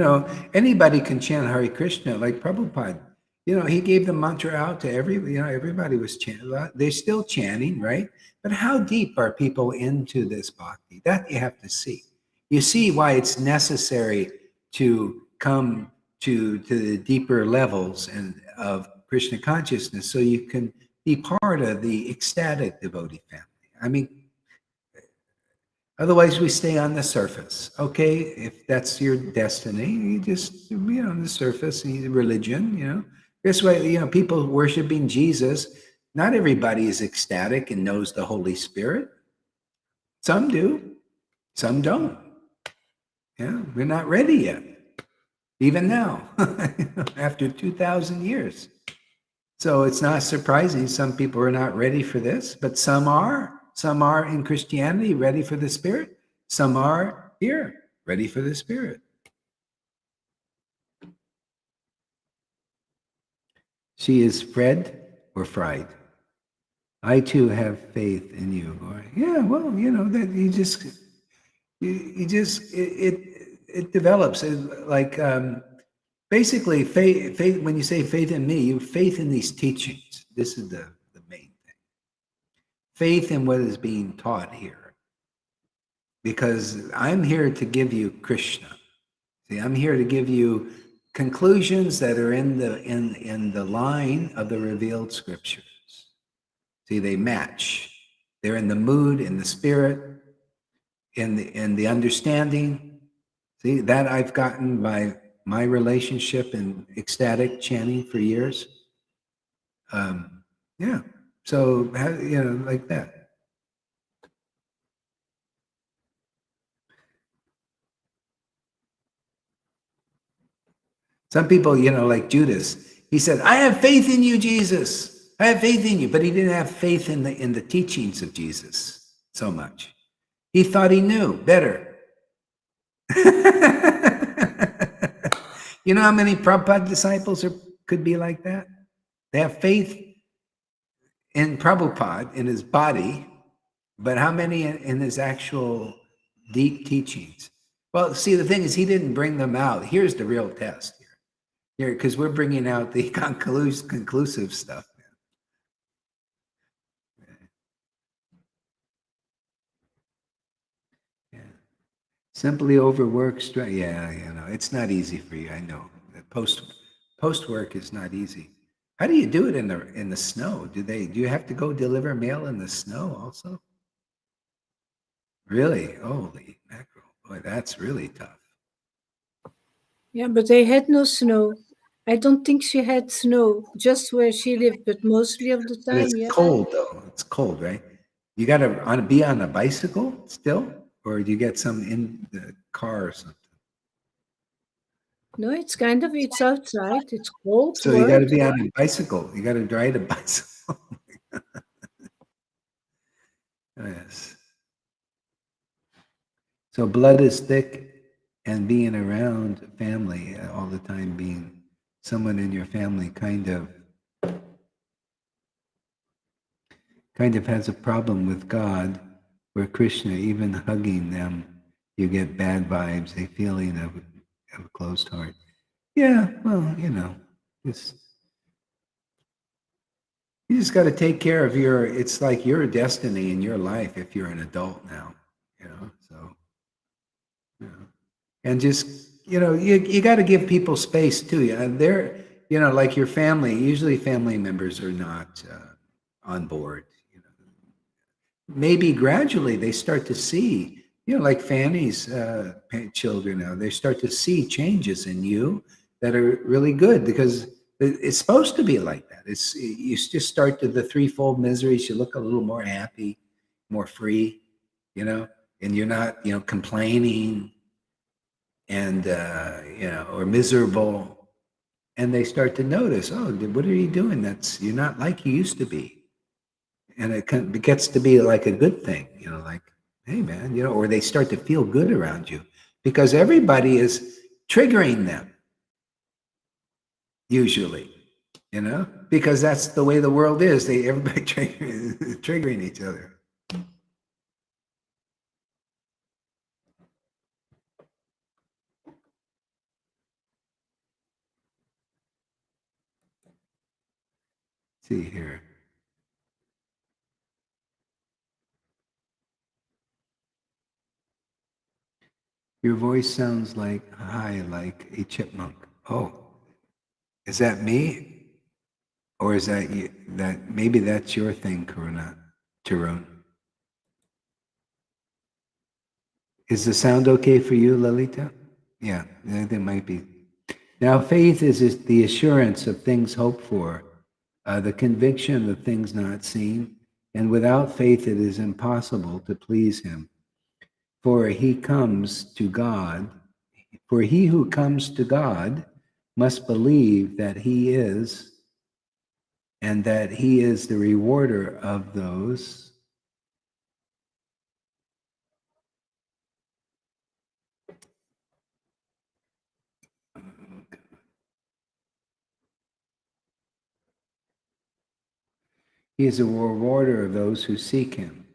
anybody can chant Hare Krishna, like Prabhupada. He gave the mantra out to everybody was chanting. They're still chanting, right? But how deep are people into this bhakti? That you have to see. You see why it's necessary to come to the deeper levels and of Krishna consciousness, so you can be part of the ecstatic devotee family. I mean, otherwise, we stay on the surface. Okay, if that's your destiny, you just be on the surface. Religion, This way, people worshiping Jesus. Not everybody is ecstatic and knows the Holy Spirit. Some do, some don't. Yeah, we're not ready yet, even now, after 2,000 years. So it's not surprising some people are not ready for this, but some are. Some are in Christianity ready for the Spirit. Some are here ready for the Spirit. She is Fred or fried. I too have faith in you. Or, yeah, well, that you just it develops like basically faith. When you say faith in me, you faith in these teachings. This is the main thing. Faith in what is being taught here, because I'm here to give you Krishna. See, I'm here to give you conclusions that are in the line of the revealed scriptures. See, they match. They're in the mood, in the spirit, in the understanding. See, that I've gotten by my relationship in ecstatic chanting for years. Yeah. So, like that. Some people, like Judas, he said, "I have faith in you, Jesus. I have faith in you," but he didn't have faith in the teachings of Jesus so much. He thought he knew better. You know how many Prabhupada disciples could be like that? They have faith in Prabhupada, in his body, but how many in his actual deep teachings? Well, see, the thing is, he didn't bring them out. Here's the real test here, because we're bringing out the conclusive stuff. Yeah. Simply overwork. Yeah, it's not easy for you. I know. Post work is not easy. How do you do it in the snow? Do you have to go deliver mail in the snow also? Really? Holy mackerel! Boy, that's really tough. Yeah, but they had no snow. I don't think she had snow just where she lived, but mostly of the But it's time, yeah. cold though. It's cold, right? You got to be on a bicycle still, or do you get some in the car or something? No, it's outside. It's cold, So you got to wet. be on a bicycle. You got to ride a bicycle. Yes. So blood is thick, and being around family all the time, being someone in your family kind of has a problem with God, where Krishna, even hugging them, you get bad vibes, a feeling of a closed heart. Yeah, well, just you just got to take care of it's like your destiny in your life if you're an adult now, so, you know, and just, you got to give people space too. They're, like your family, usually family members are not on board. Maybe gradually they start to see, like Fanny's children now, they start to see changes in you that are really good, because it's supposed to be like that. You just start to the threefold miseries. You look a little more happy, more free, and you're not, complaining and, or miserable. And they start to notice, oh, what are you doing? You're not like you used to be. And it gets to be like a good thing, like, hey man, or they start to feel good around you, because everybody is triggering them usually, because that's the way the world is. Everybody triggering each other. See here. Your voice sounds like high, like a chipmunk. Oh, is that me? Or is that you? That maybe that's your thing, Karuna, Tarun. Is the sound okay for you, Lalita? Yeah, there might be. Now, faith is the assurance of things hoped for, the conviction of things not seen, and without faith it is impossible to please him. For he comes to God, for he who comes to God must believe that he is, and that he is the rewarder of those. He is a rewarder of those who seek him.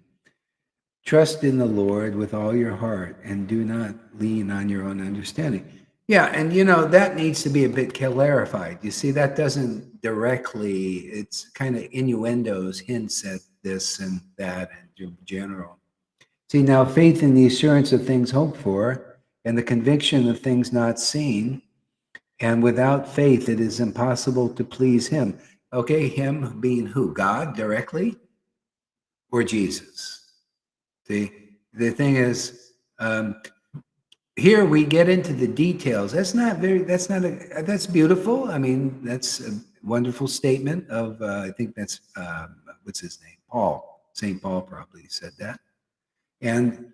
Trust in the Lord with all your heart and do not lean on your own understanding. Yeah, and that needs to be a bit clarified. You see, that doesn't directly, it's kind of innuendos, hints at this and that in general. See, now faith in the assurance of things hoped for and the conviction of things not seen. And without faith, it is impossible to please him. Okay, him being who? God directly or Jesus? The thing is, here we get into the details. That's beautiful. I mean, that's a wonderful statement of, I think that's, what's his name? Paul. St. Paul probably said that. And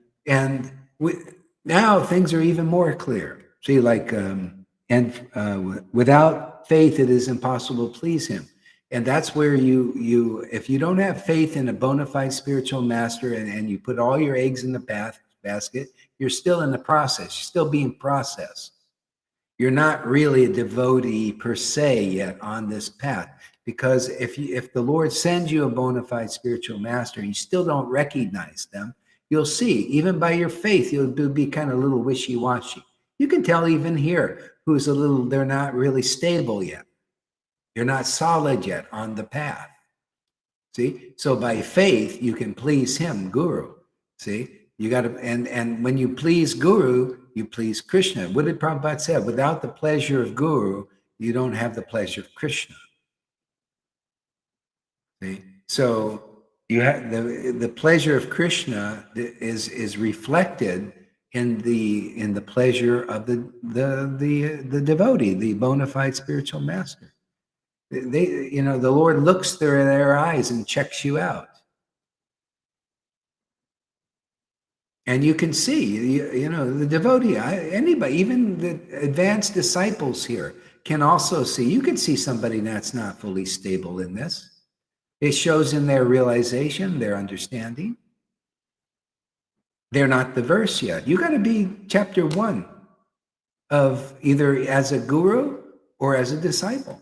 now things are even more clear. See, like, without faith, it is impossible to please him. And that's where if you don't have faith in a bona fide spiritual master and you put all your eggs in the basket, you're still in the process. You're still being processed. You're not really a devotee per se yet on this path. Because if the Lord sends you a bona fide spiritual master and you still don't recognize them, you'll see, even by your faith, you'll be kind of a little wishy-washy. You can tell even here they're not really stable yet. You're not solid yet on the path. See? So by faith, you can please him, Guru. See? You got to, and when you please Guru, you please Krishna. What did Prabhupada say? Without the pleasure of Guru, you don't have the pleasure of Krishna. See? So you have the pleasure of Krishna is reflected in the pleasure of the devotee, the bona fide spiritual master. The Lord looks through their eyes and checks you out. And you can see, the devotee, anybody, even the advanced disciples here can also see. You can see somebody that's not fully stable in this. It shows in their realization, their understanding. They're not the verse yet. You got to be chapter 1 of either as a guru or as a disciple.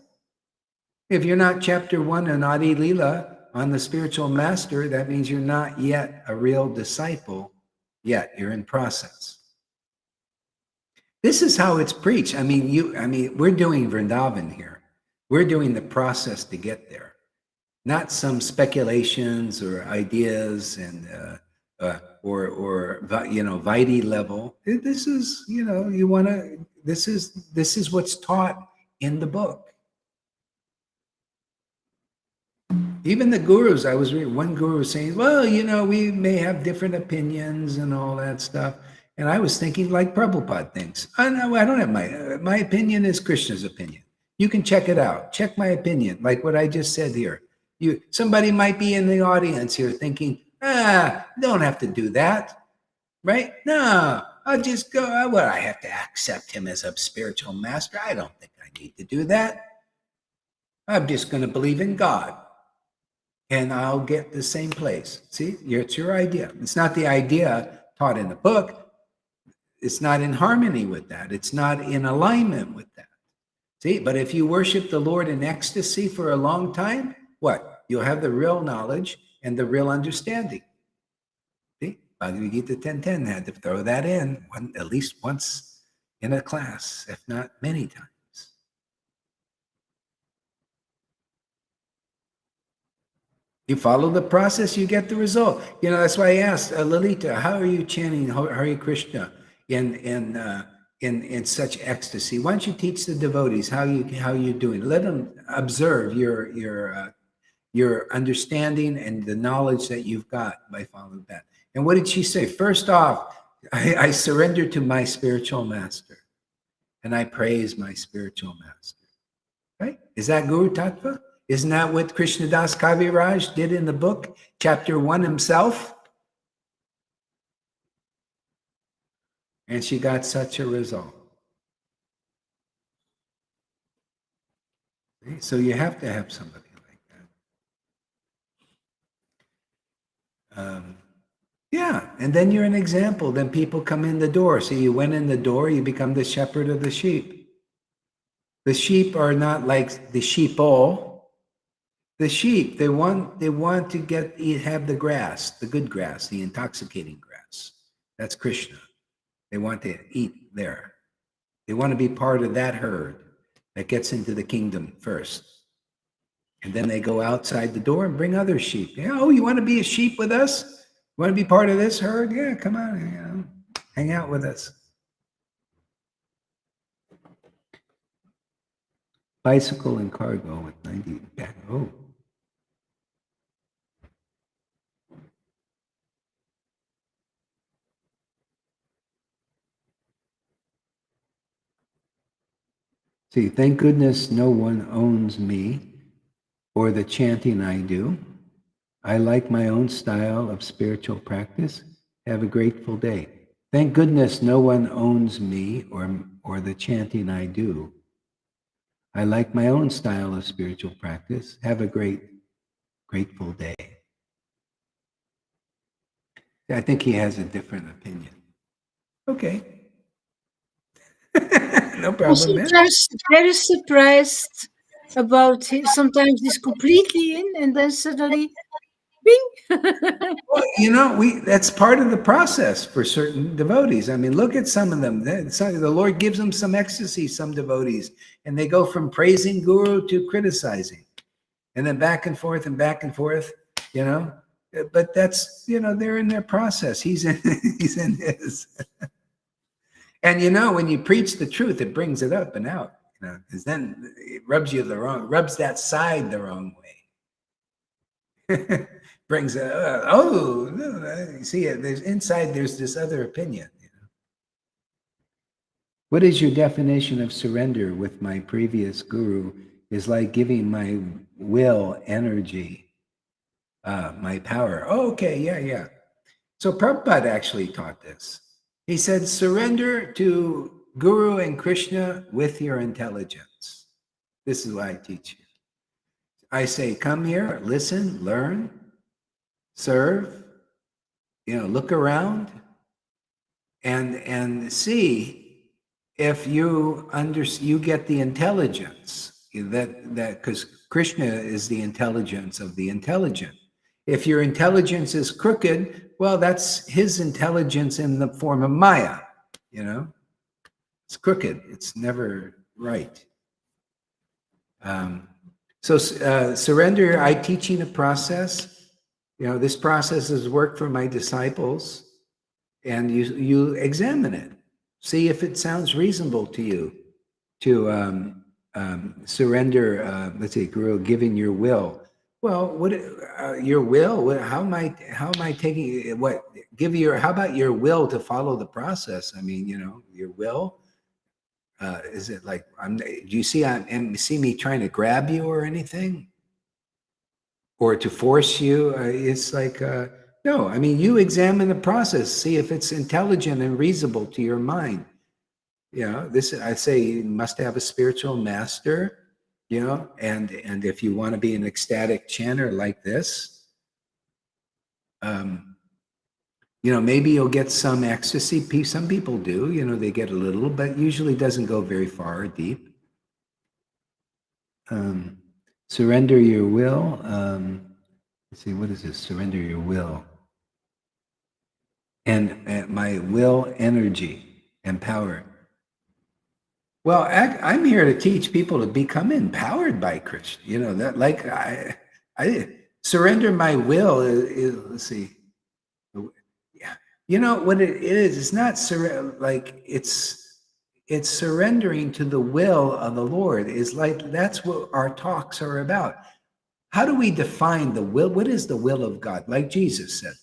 If you're not chapter 1 in Adi Lila on the spiritual master, that means you're not yet a real disciple yet. You're in process. This is how it's preached. I mean, we're doing Vrindavan here. We're doing the process to get there, not some speculations or ideas and or Vaidhi level. This is this is what's taught in the book. Even the gurus, I was reading one guru saying, well, we may have different opinions and all that stuff. And I was thinking like Prabhupada thinks. I don't have my opinion is Krishna's opinion. You can check it out. Check my opinion, like what I just said here. Somebody might be in the audience here thinking, don't have to do that, right? No, I'll just go, well, I have to accept him as a spiritual master. I don't think I need to do that. I'm just going to believe in God. And I'll get the same place. See, it's your idea. It's not the idea taught in the book. It's not in harmony with that. It's not in alignment with that. See, but if you worship the Lord in ecstasy for a long time, what? You'll have the real knowledge and the real understanding. See, Bhagavad Gita 10:10 had to throw that in at least once in a class, if not many times. You follow the process, you get the result. That's why I asked Lalita, how are you chanting Hare Krishna in such ecstasy? Why don't you teach the devotees how you doing? Let them observe your understanding and the knowledge that you've got by following that. And what did she say? First off, I surrender to my spiritual master, and I praise my spiritual master. Right? Is that Guru Tattva? Isn't that what Krishnadas Kaviraj did in the book, chapter 1 himself? And she got such a result. So you have to have somebody like that. Yeah, and then you're an example. Then people come in the door. So you went in the door, you become the shepherd of the sheep. The sheep are not like the sheeple. The sheep, they want to have the grass, the good grass, the intoxicating grass. That's Krishna. They want to eat there. They want to be part of that herd that gets into the kingdom first. And then they go outside the door and bring other sheep. Oh, you want to be a sheep with us? You want to be part of this herd? Yeah, come on, hang out with us. Bicycle and cargo with 90 back. Oh. See, thank goodness no one owns me or the chanting I do. I like my own style of spiritual practice. Have a grateful day. Thank goodness no one owns me or the chanting I do. I like my own style of spiritual practice. Have a grateful day. I think he has a different opinion. Okay. No problem, man. Sometimes very surprised about it. Sometimes he's completely in, and then suddenly, bing. Well, that's part of the process for certain devotees. I mean, look at some of them. The Lord gives them some ecstasy, some devotees, and they go from praising Guru to criticizing, and then back and forth and back and forth. But that's they're in their process. He's in he's in his. And when you preach the truth, it brings it up and out. Because then it rubs that side the wrong way. Brings you see it. There's this other opinion. What is your definition of surrender with my previous guru? Is like giving my will energy, my power. Oh, okay, yeah. So Prabhupada actually taught this. He said, surrender to Guru and Krishna with your intelligence. This is what I teach you. I say, come here, listen, learn, serve, look around and see if you get the intelligence that because Krishna is the intelligence of the intelligent. If your intelligence is crooked, well, that's his intelligence in the form of Maya, It's crooked. It's never right. So surrender, I teaching a process. This process has worked for my disciples, and you examine it. See if it sounds reasonable to you to surrender, let's say, Guru, giving your will. Well, what your will? How am I taking what? How about your will to follow the process? I mean, your will. Is it like do you see me trying to grab you or anything, or to force you? It's like no. I mean, you examine the process, see if it's intelligent and reasonable to your mind. This I say you must have a spiritual master. And if you want to be an ecstatic chanter like this, maybe you'll get some ecstasy. Some people do, they get a little, but usually doesn't go very far or deep. Surrender your will. Let's see, what is this? Surrender your will. And my will, energy, and power. Well, I'm here to teach people to become empowered by Krishna. That like I Surrender my will let's see. Yeah. You know what it is? It's not like it's surrendering to the will of the Lord. Is like that's what our talks are about. How do we define the will? What is the will of God? Like Jesus said.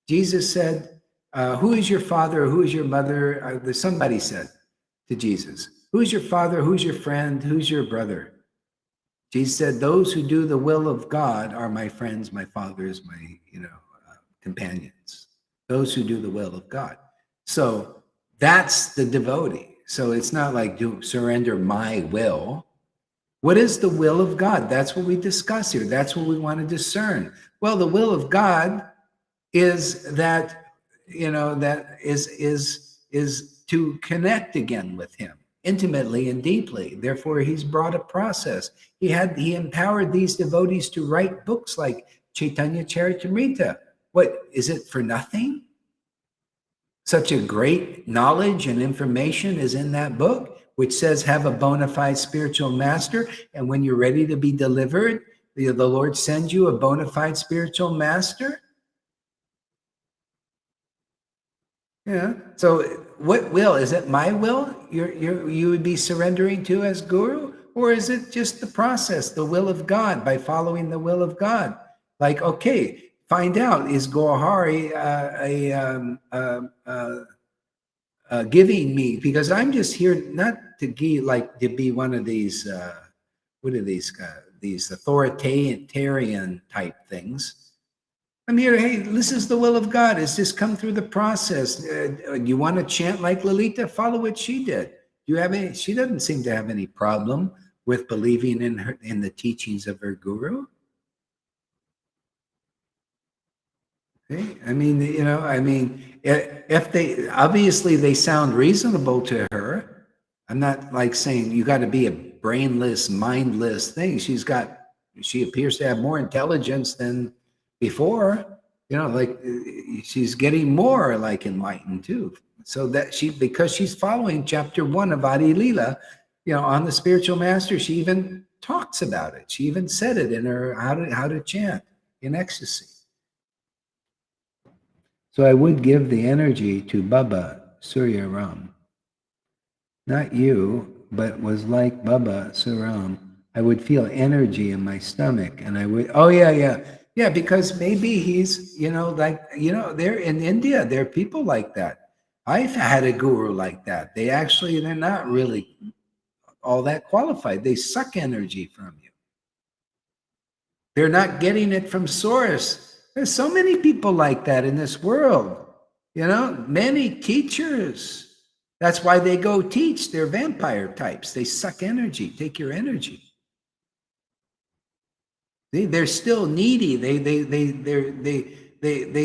Jesus said, "Who is your father? Who is your mother?" Somebody said to Jesus, "Who is your father? Who's your friend? Who's your brother?" Jesus said, "Those who do the will of God are my friends, my fathers, my companions. Those who do the will of God." So that's the devotee. So it's not like do surrender my will. What is the will of God? That's what we discuss here. That's what we want to discern. Well, the will of God is that that is to connect again with Him intimately and deeply. Therefore, He's brought a process. He empowered these devotees to write books like Chaitanya Charitamrita. What is it for nothing? Such a great knowledge and information is in that book, which says have a bona fide spiritual master. And when you're ready to be delivered, the Lord sends you a bona fide spiritual master. Yeah. So what will? Is it my will you would be surrendering to as guru? Or is it just the process, the will of God, by following the will of God? Like, okay, find out, is Gohari giving me? Because I'm just here not to give, like to be one of these, what are these authoritarian type things. I'm here. Hey, this is the will of God. It's just come through the process. You want to chant like Lalita? Follow what she did. You have any? She doesn't seem to have any problem with believing in the teachings of her guru. Okay? I mean, if they obviously they sound reasonable to her. I'm not like saying you got to be a brainless, mindless thing. She appears to have more intelligence than before. Like she's getting more like enlightened too. So that because she's following chapter 1 of Adi Lila, on the spiritual master, she even talks about it. She even said it in her how to chant in ecstasy. So I would give the energy to Baba Surya Ram. Not you, but was like Baba Suram. I would feel energy in my stomach and I would, oh yeah, yeah. Yeah, because maybe he's, they're in India, there are people like that. I've had a guru like that. They're not really all that qualified. They suck energy from you. They're not getting it from source. There's so many people like that in this world. Many teachers. That's why they go teach. They're vampire types. They suck energy, take your energy. They're still needy. They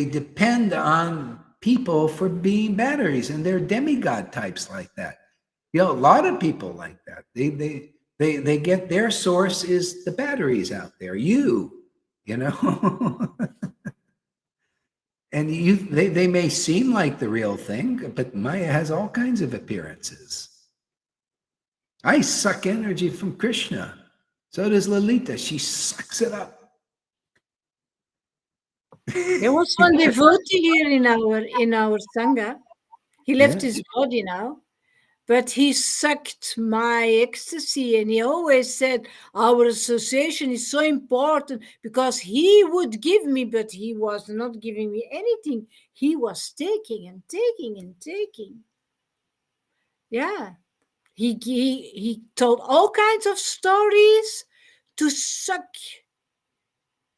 depend on people for being batteries, and they're demigod types like that. A lot of people like that. They get their source is the batteries out there. And they may seem like the real thing, but Maya has all kinds of appearances. I suck energy from Krishna. So does Lalita. She sucks it up. There was one devotee here in our Sangha. He left his body now, but he sucked my ecstasy, and he always said our association is so important because he would give me, but he was not giving me anything. He was taking and taking and taking. Yeah. He told all kinds of stories to suck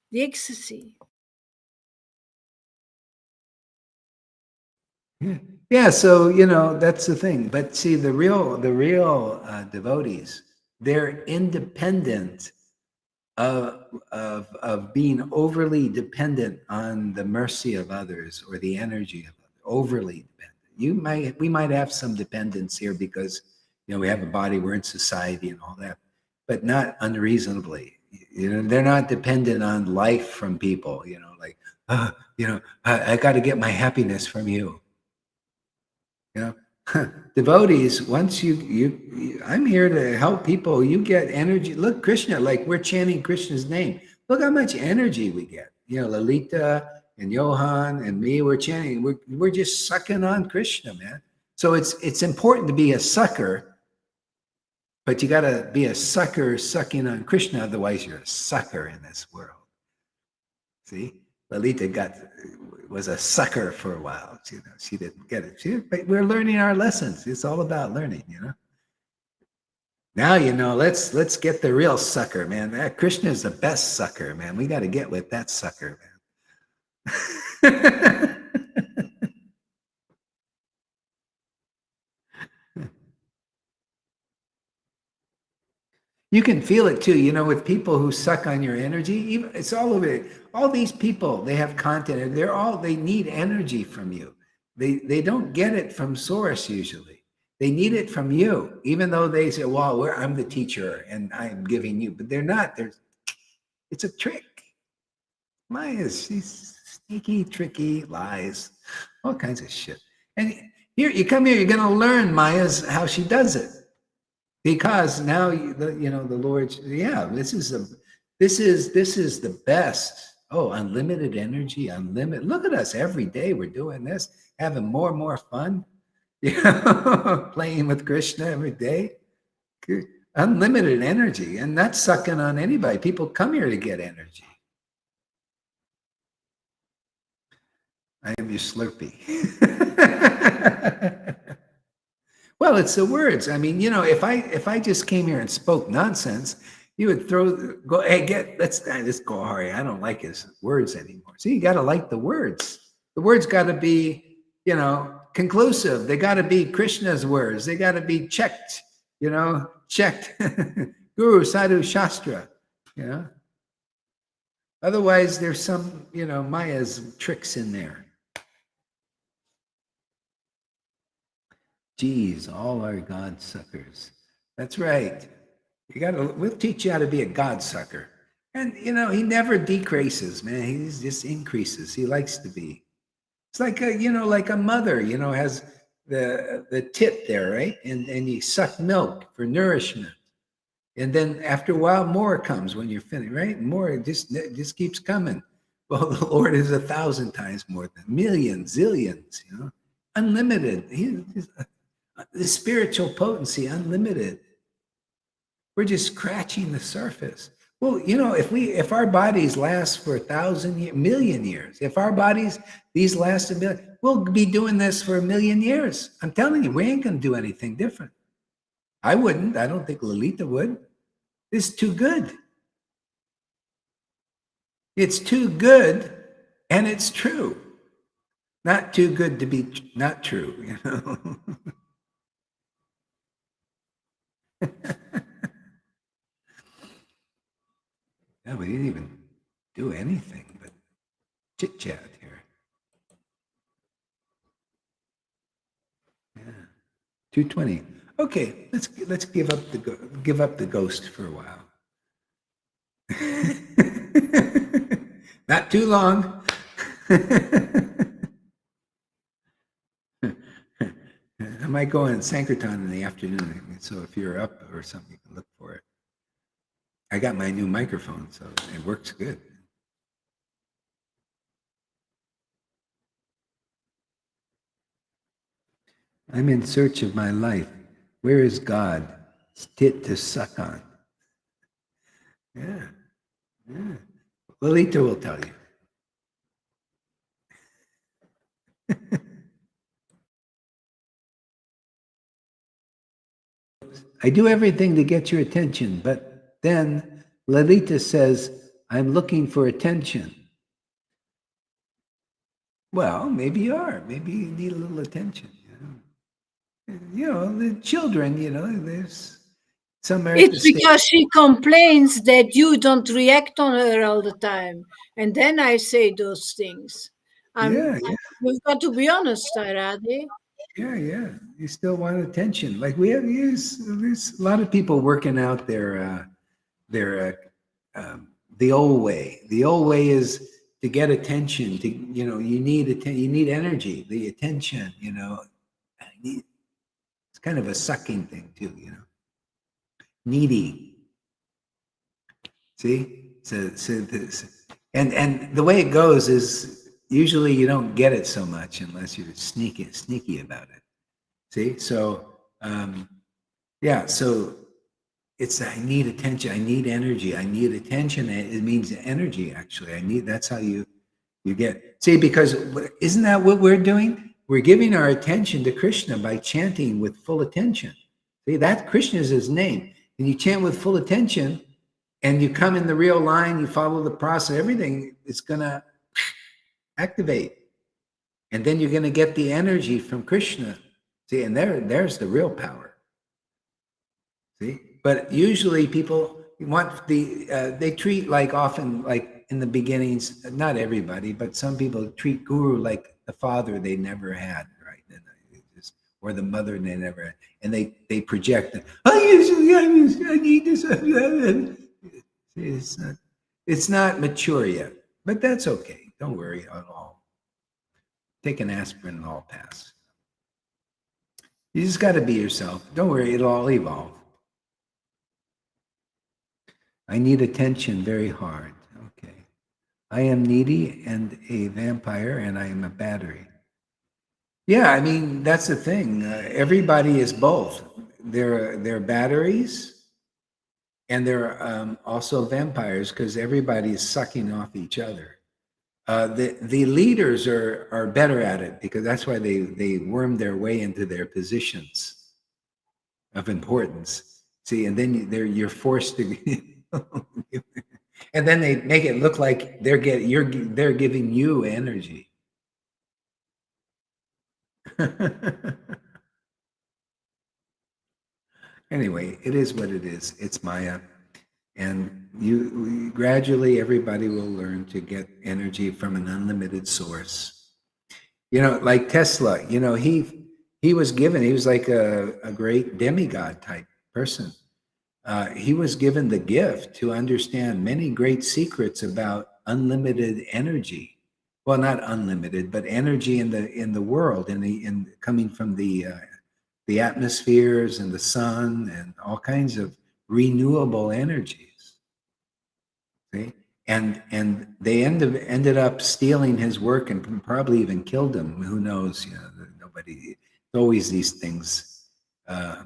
the ecstasy. Yeah, so that's the thing. But see, the real devotees, they're independent of being overly dependent on the mercy of others or the energy of others. Overly dependent. We might have some dependence here because we have a body, we're in society and all that, but not unreasonably. They're not dependent on life from people. Like I got to get my happiness from you. Devotees, once I'm here to help people. You get energy. Look, Krishna, like we're chanting Krishna's name. Look how much energy we get. You know, Lalita and Johan and me, we're chanting. We're just sucking on Krishna, man. So it's important to be a sucker, but you got to be a sucker sucking on Krishna. Otherwise, you're a sucker in this world. See, Lalita was a sucker for a while. You know, she didn't get it. But we're learning our lessons. It's all about learning. You know. Now you know. Let's get the real sucker, man. Krishna is the best sucker, man. We got to get with that sucker, man. You can feel it too, you know, with people who suck on your energy. Even it's all over it. All these people, they have content, and they need energy from you. They don't get it from source usually. They need it from you, even though they say, "Well, I'm the teacher and I'm giving you," but they're not. It's a trick. She's sneaky, tricky, lies, all kinds of shit. And here, you come here, you're going to learn Maya's how she does it. Because now the Lord's, yeah, this is the best. Oh, unlimited energy, unlimited. Look at us every day. We're doing this, having more and more fun. Playing with Krishna every day. Unlimited energy, and not sucking on anybody. People come here to get energy. I am your Slurpee. Well, it's the words. I mean, you know, if I just came here and spoke nonsense, you would go, hey, let's go, Hari. I don't like his words anymore. See, you got to like the words. The words got to be, you know, conclusive. They got to be Krishna's words. They got to be checked, you know, checked. Guru, Sadhu, Shastra, you know. Otherwise, there's some, you know, Maya's tricks in there. Geez, all our God suckers. That's right. We'll teach you how to be a God sucker. And, you know, he never decreases, man. He just increases. He likes to be. It's like like a mother, you know, has the tit there, right? And you suck milk for nourishment. And then after a while, more comes when you're finished, right? More, it just keeps coming. Well, the Lord is 1,000 times more than millions, zillions, you know, unlimited. The spiritual potency, unlimited. We're just scratching the surface. Well, you know, if our bodies last for 1,000 million years, if our bodies these last a million, we'll be doing this for 1,000,000 years. I'm telling you, we ain't gonna do anything different. I wouldn't. I don't think Lalita would. It's too good. It's too good, and it's true. Not too good to be not true, you know. Yeah, we didn't even do anything but chit chat here. Yeah, 2:20. Okay, let's give up the ghost for a while. Not too long. I might go in Sankirtan in the afternoon, so if you're up or something, you can look for it. I got my new microphone, so it works good. I'm in search of my life. Where is God? Tit to suck on. Yeah. Yeah. Lalita will tell you. I do everything to get your attention, but then Lalita says, I'm looking for attention. Well, maybe you are. Maybe you need a little attention. You know, the children, you know, there's some are at the It's stage. because she complains that you don't react on her all the time. And then I say those things. Yeah. We've got to be honest, Iradi. Yeah. You still want attention. Like there's a lot of people working out the old way. The old way is to get attention. You need energy. The attention. You know, it's kind of a sucking thing too. You know, needy. See, And the way it goes is usually you don't get it so much unless you're sneaky about it. See, so yeah, so it's I need attention, I need energy, I need attention. It means energy. Actually, I need. That's how you get. See, because isn't that what we're doing? We're giving our attention to Krishna by chanting with full attention. See, that Krishna is his name, and you chant with full attention, and you come in the real line. You follow the process. Everything is gonna activate, and then you're gonna get the energy from Krishna. See, and there's the real power. See, but usually people want they treat like often like in the beginnings, not everybody, but some people treat guru like the father they never had, right? And or the mother they never had, and they project that I need this. It's not mature yet, but that's okay. Don't worry at all. Take an aspirin and all pass. You just got to be yourself. Don't worry, it'll all evolve. I need attention very hard. Okay. I am needy and a vampire, and I am a battery. Yeah, I mean, that's the thing. Everybody is both. They're batteries, and they're also vampires because everybody is sucking off each other. The leaders are better at it because that's why they worm their way into their positions of importance. See, and then you're forced to, and then they make it look like they're giving you energy. Anyway, it is what it is. It's Maya, and gradually everybody will learn to get energy from an unlimited source. Like Tesla. He was given. He was like a great demigod type person. He was given the gift to understand many great secrets about unlimited energy. Well, not unlimited, but energy in the world, in coming from the atmospheres and the sun and all kinds of renewable energies. See? And they ended up stealing his work and probably even killed him. Who knows? Nobody. Always these things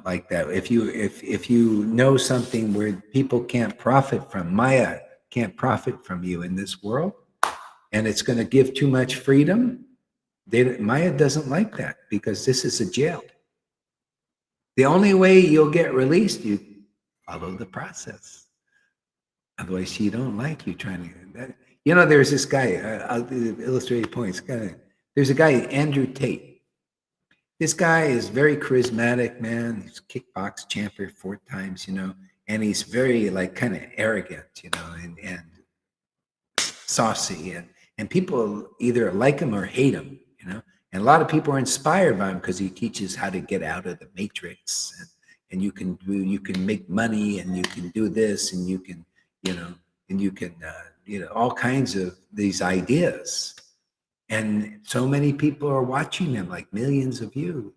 like that. If you know something where people can't profit from, Maya can't profit from you in this world, and it's going to give too much freedom, Maya doesn't like that because this is a jail. The only way you'll get released, you follow the process. Otherwise, she don't like you trying to. There's this guy. I'll illustrate points. There's a guy, Andrew Tate. This guy is very charismatic, man. He's kickbox champion 4 times, and he's very kind of arrogant, and saucy, and people either like him or hate him, And a lot of people are inspired by him because he teaches how to get out of the matrix, and you can make money, and you can do this, and you can, and you can, all kinds of these ideas. And so many people are watching him, like millions of views.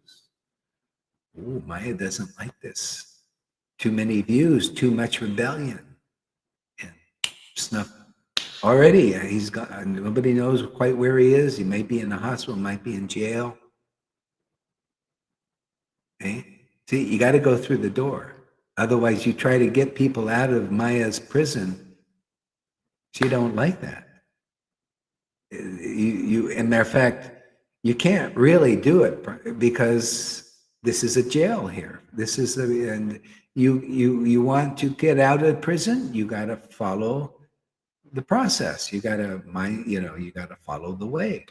Oh, Maya doesn't like this. Too many views, too much rebellion, and snuff. Already, he's got. Nobody knows quite where he is. He might be in the hospital, might be in jail. Okay, see, you got to go through the door. Otherwise, you try to get people out of Maya's prison. She don't like that. And matter of fact, you can't really do it because this is a jail here. This is and you want to get out of prison. You got to follow the process. You got to you got to follow the way.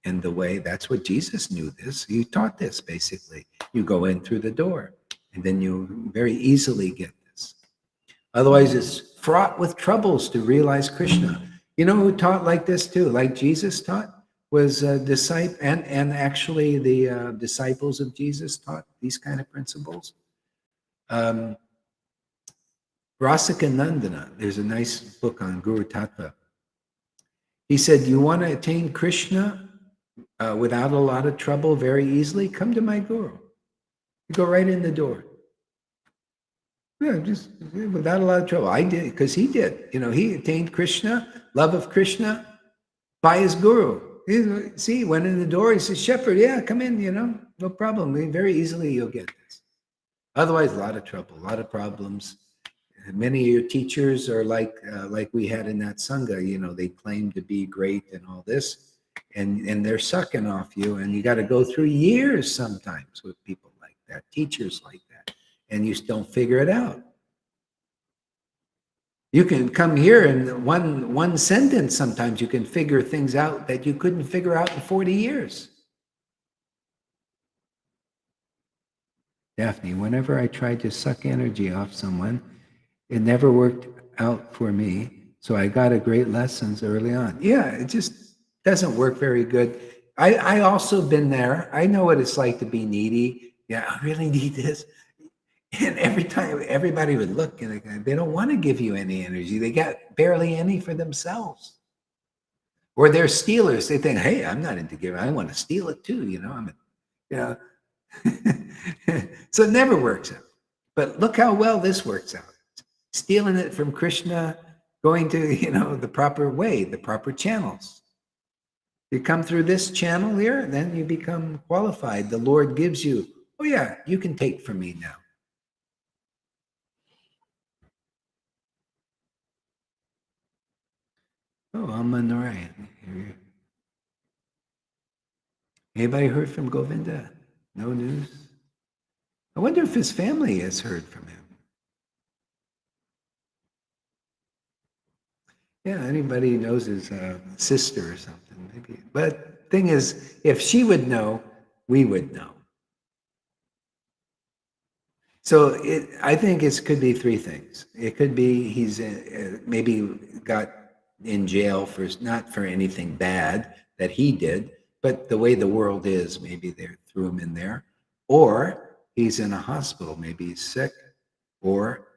And the way, that's what Jesus knew this. He taught this basically. You go in through the door, and then you very easily get this. Otherwise, it's fraught with troubles to realize Krishna. You know who taught like this too, like Jesus taught, was a disciple, and actually the disciples of Jesus taught these kind of principles. Rasika Nandana, there's a nice book on Guru Tattva. He said, you want to attain Krishna without a lot of trouble very easily? Come to my Guru. You go right in the door. Yeah, just without a lot of trouble. I did because he did. He attained Krishna, love of Krishna, by his guru. See, went in the door. He says, "Shepherd, yeah, come in. No problem. Very easily you'll get this. Otherwise, a lot of trouble, a lot of problems. Many of your teachers are like we had in that sangha. They claim to be great and all this, and they're sucking off you, and you got to go through years sometimes with people like that, teachers like that, and you don't figure it out. You can come here in one sentence. Sometimes you can figure things out that you couldn't figure out in 40 years. Daphne, whenever I tried to suck energy off someone, it never worked out for me. So I got a great lessons early on. Yeah, it just doesn't work very good. I also been there. I know what it's like to be needy. Yeah, I really need this. And every time everybody would look and they don't want to give you any energy. They got barely any for themselves. Or they're stealers. They think, hey, I'm not into giving. I want to steal it too. Yeah. So it never works out. But look how well this works out. Stealing it from Krishna, going to, the proper way, the proper channels. You come through this channel here, then you become qualified. The Lord gives you, oh yeah, you can take from me now. Oh, Amma Narayan. Anybody heard from Govinda? No news? I wonder if his family has heard from him. Yeah, anybody knows his sister or something, maybe. But thing is, if she would know, we would know. So I think it could be three things. It could be he's maybe got in jail for not for anything bad that he did, but the way the world is, maybe they threw him in there, or he's in a hospital, maybe he's sick, or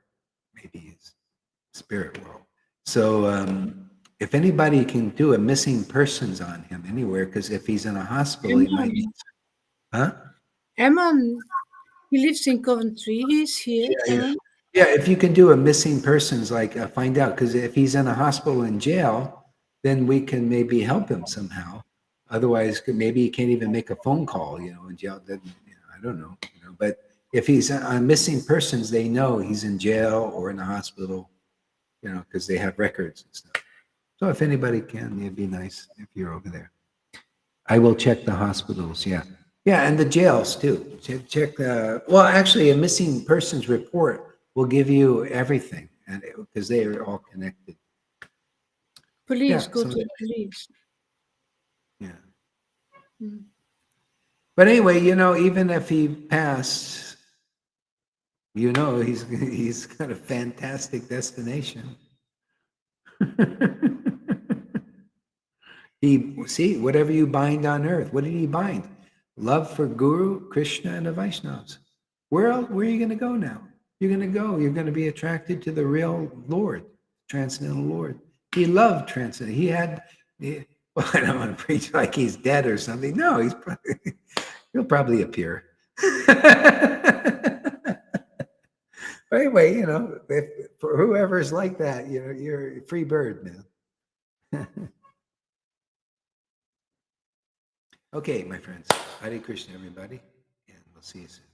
maybe he's spirit world. So if anybody can do a missing persons on him anywhere, because if he's in a hospital, he might need, Eman, huh? Eman, he lives in Coventry. He's here, Yeah, yeah. Eman. Yeah, if you can do a missing persons, like find out, because if he's in a hospital in jail, then we can maybe help him somehow. Otherwise, maybe he can't even make a phone call, in jail. Then, I don't know, But if he's on missing persons, they know he's in jail or in a hospital, because they have records and stuff. So if anybody can, it'd be nice if you're over there. I will check the hospitals. Yeah. Yeah. And the jails too. Check well, actually, a missing persons report will give you everything, and because they are all connected. Police, Yeah. go So, to the police. yeah. Mm. But anyway, even if he passed, he's got a fantastic destination. See, whatever you bind on earth, what did he bind? Love for Guru, Krishna, and the Vaishnavas. Where are you going to go now? You're going to go. You're going to be attracted to the real Lord, transcendental Lord. He loved transcendental. Well, I don't want to preach like he's dead or something. No, he'll probably appear. But anyway, for whoever's like that, you're a free bird, man. Okay, my friends. Hare Krishna, everybody, and we'll see you soon.